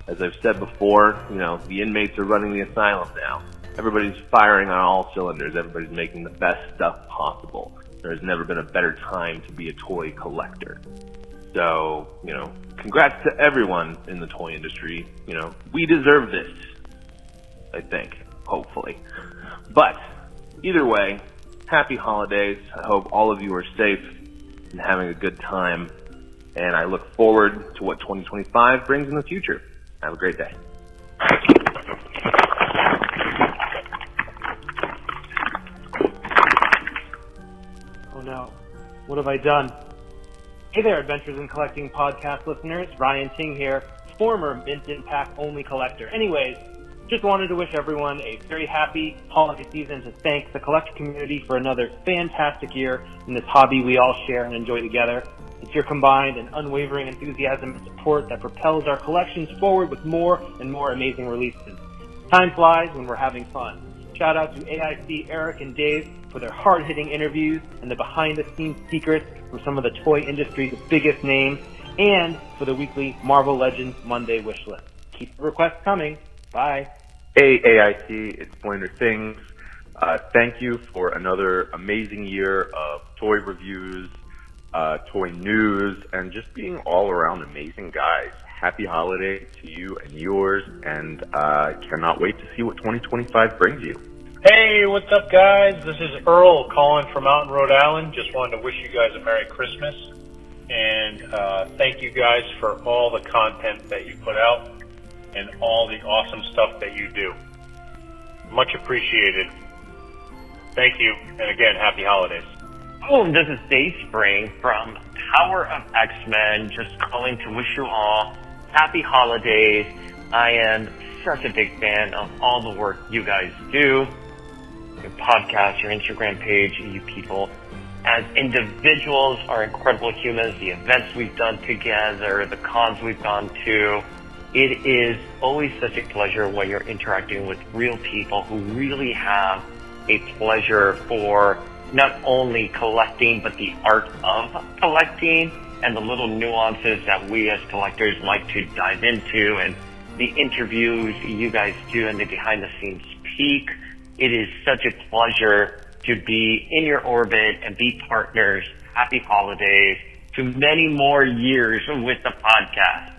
As I've said before, the inmates are running the asylum now. Everybody's firing on all cylinders. Everybody's making the best stuff possible. There's never been a better time to be a toy collector. So, congrats to everyone in the toy industry. We deserve this, I think, hopefully. But, either way, happy holidays. I hope all of you are safe and having a good time. And I look forward to what 2025 brings in the future. Have a great day. Oh no, what have I done? Hey there, Adventures in Collecting podcast listeners. Ryan Ting here, former Mint and Pack only collector. Anyways, just wanted to wish everyone a very happy holiday season, to thank the collector community for another fantastic year in this hobby we all share and enjoy together. It's your combined and unwavering enthusiasm and support that propels our collections forward with more and more amazing releases. Time flies when we're having fun. Shout out to AIC, Eric, and Dave for their hard-hitting interviews and the behind-the-scenes secrets from some of the toy industry's biggest names, and for the weekly Marvel Legends Monday wish list. Keep the requests coming. Bye. Hey, AIC, it's Pointer Things. Thank you for another amazing year of toy reviews, toy news, and just being all around amazing guys. Happy holidays to you and yours, and cannot wait to see what 2025 brings you. Hey, what's up, guys? This is Earl calling from out in Rhode Island. Just wanted to wish you guys a Merry Christmas, and thank you guys for all the content that you put out and all the awesome stuff that you do. Much appreciated. Thank you, and again, happy holidays. Oh, this is Dave Spring from Power of X-Men, just calling to wish you all happy holidays. I am such a big fan of all the work you guys do, your podcast, your Instagram page, you people. As individuals are incredible humans, the events we've done together, the cons we've gone to. It is always such a pleasure when you're interacting with real people who really have a pleasure for not only collecting, but the art of collecting and the little nuances that we as collectors like to dive into, and the interviews you guys do and the behind the scenes peek. It is such a pleasure to be in your orbit and be partners. Happy holidays to many more years with the podcast.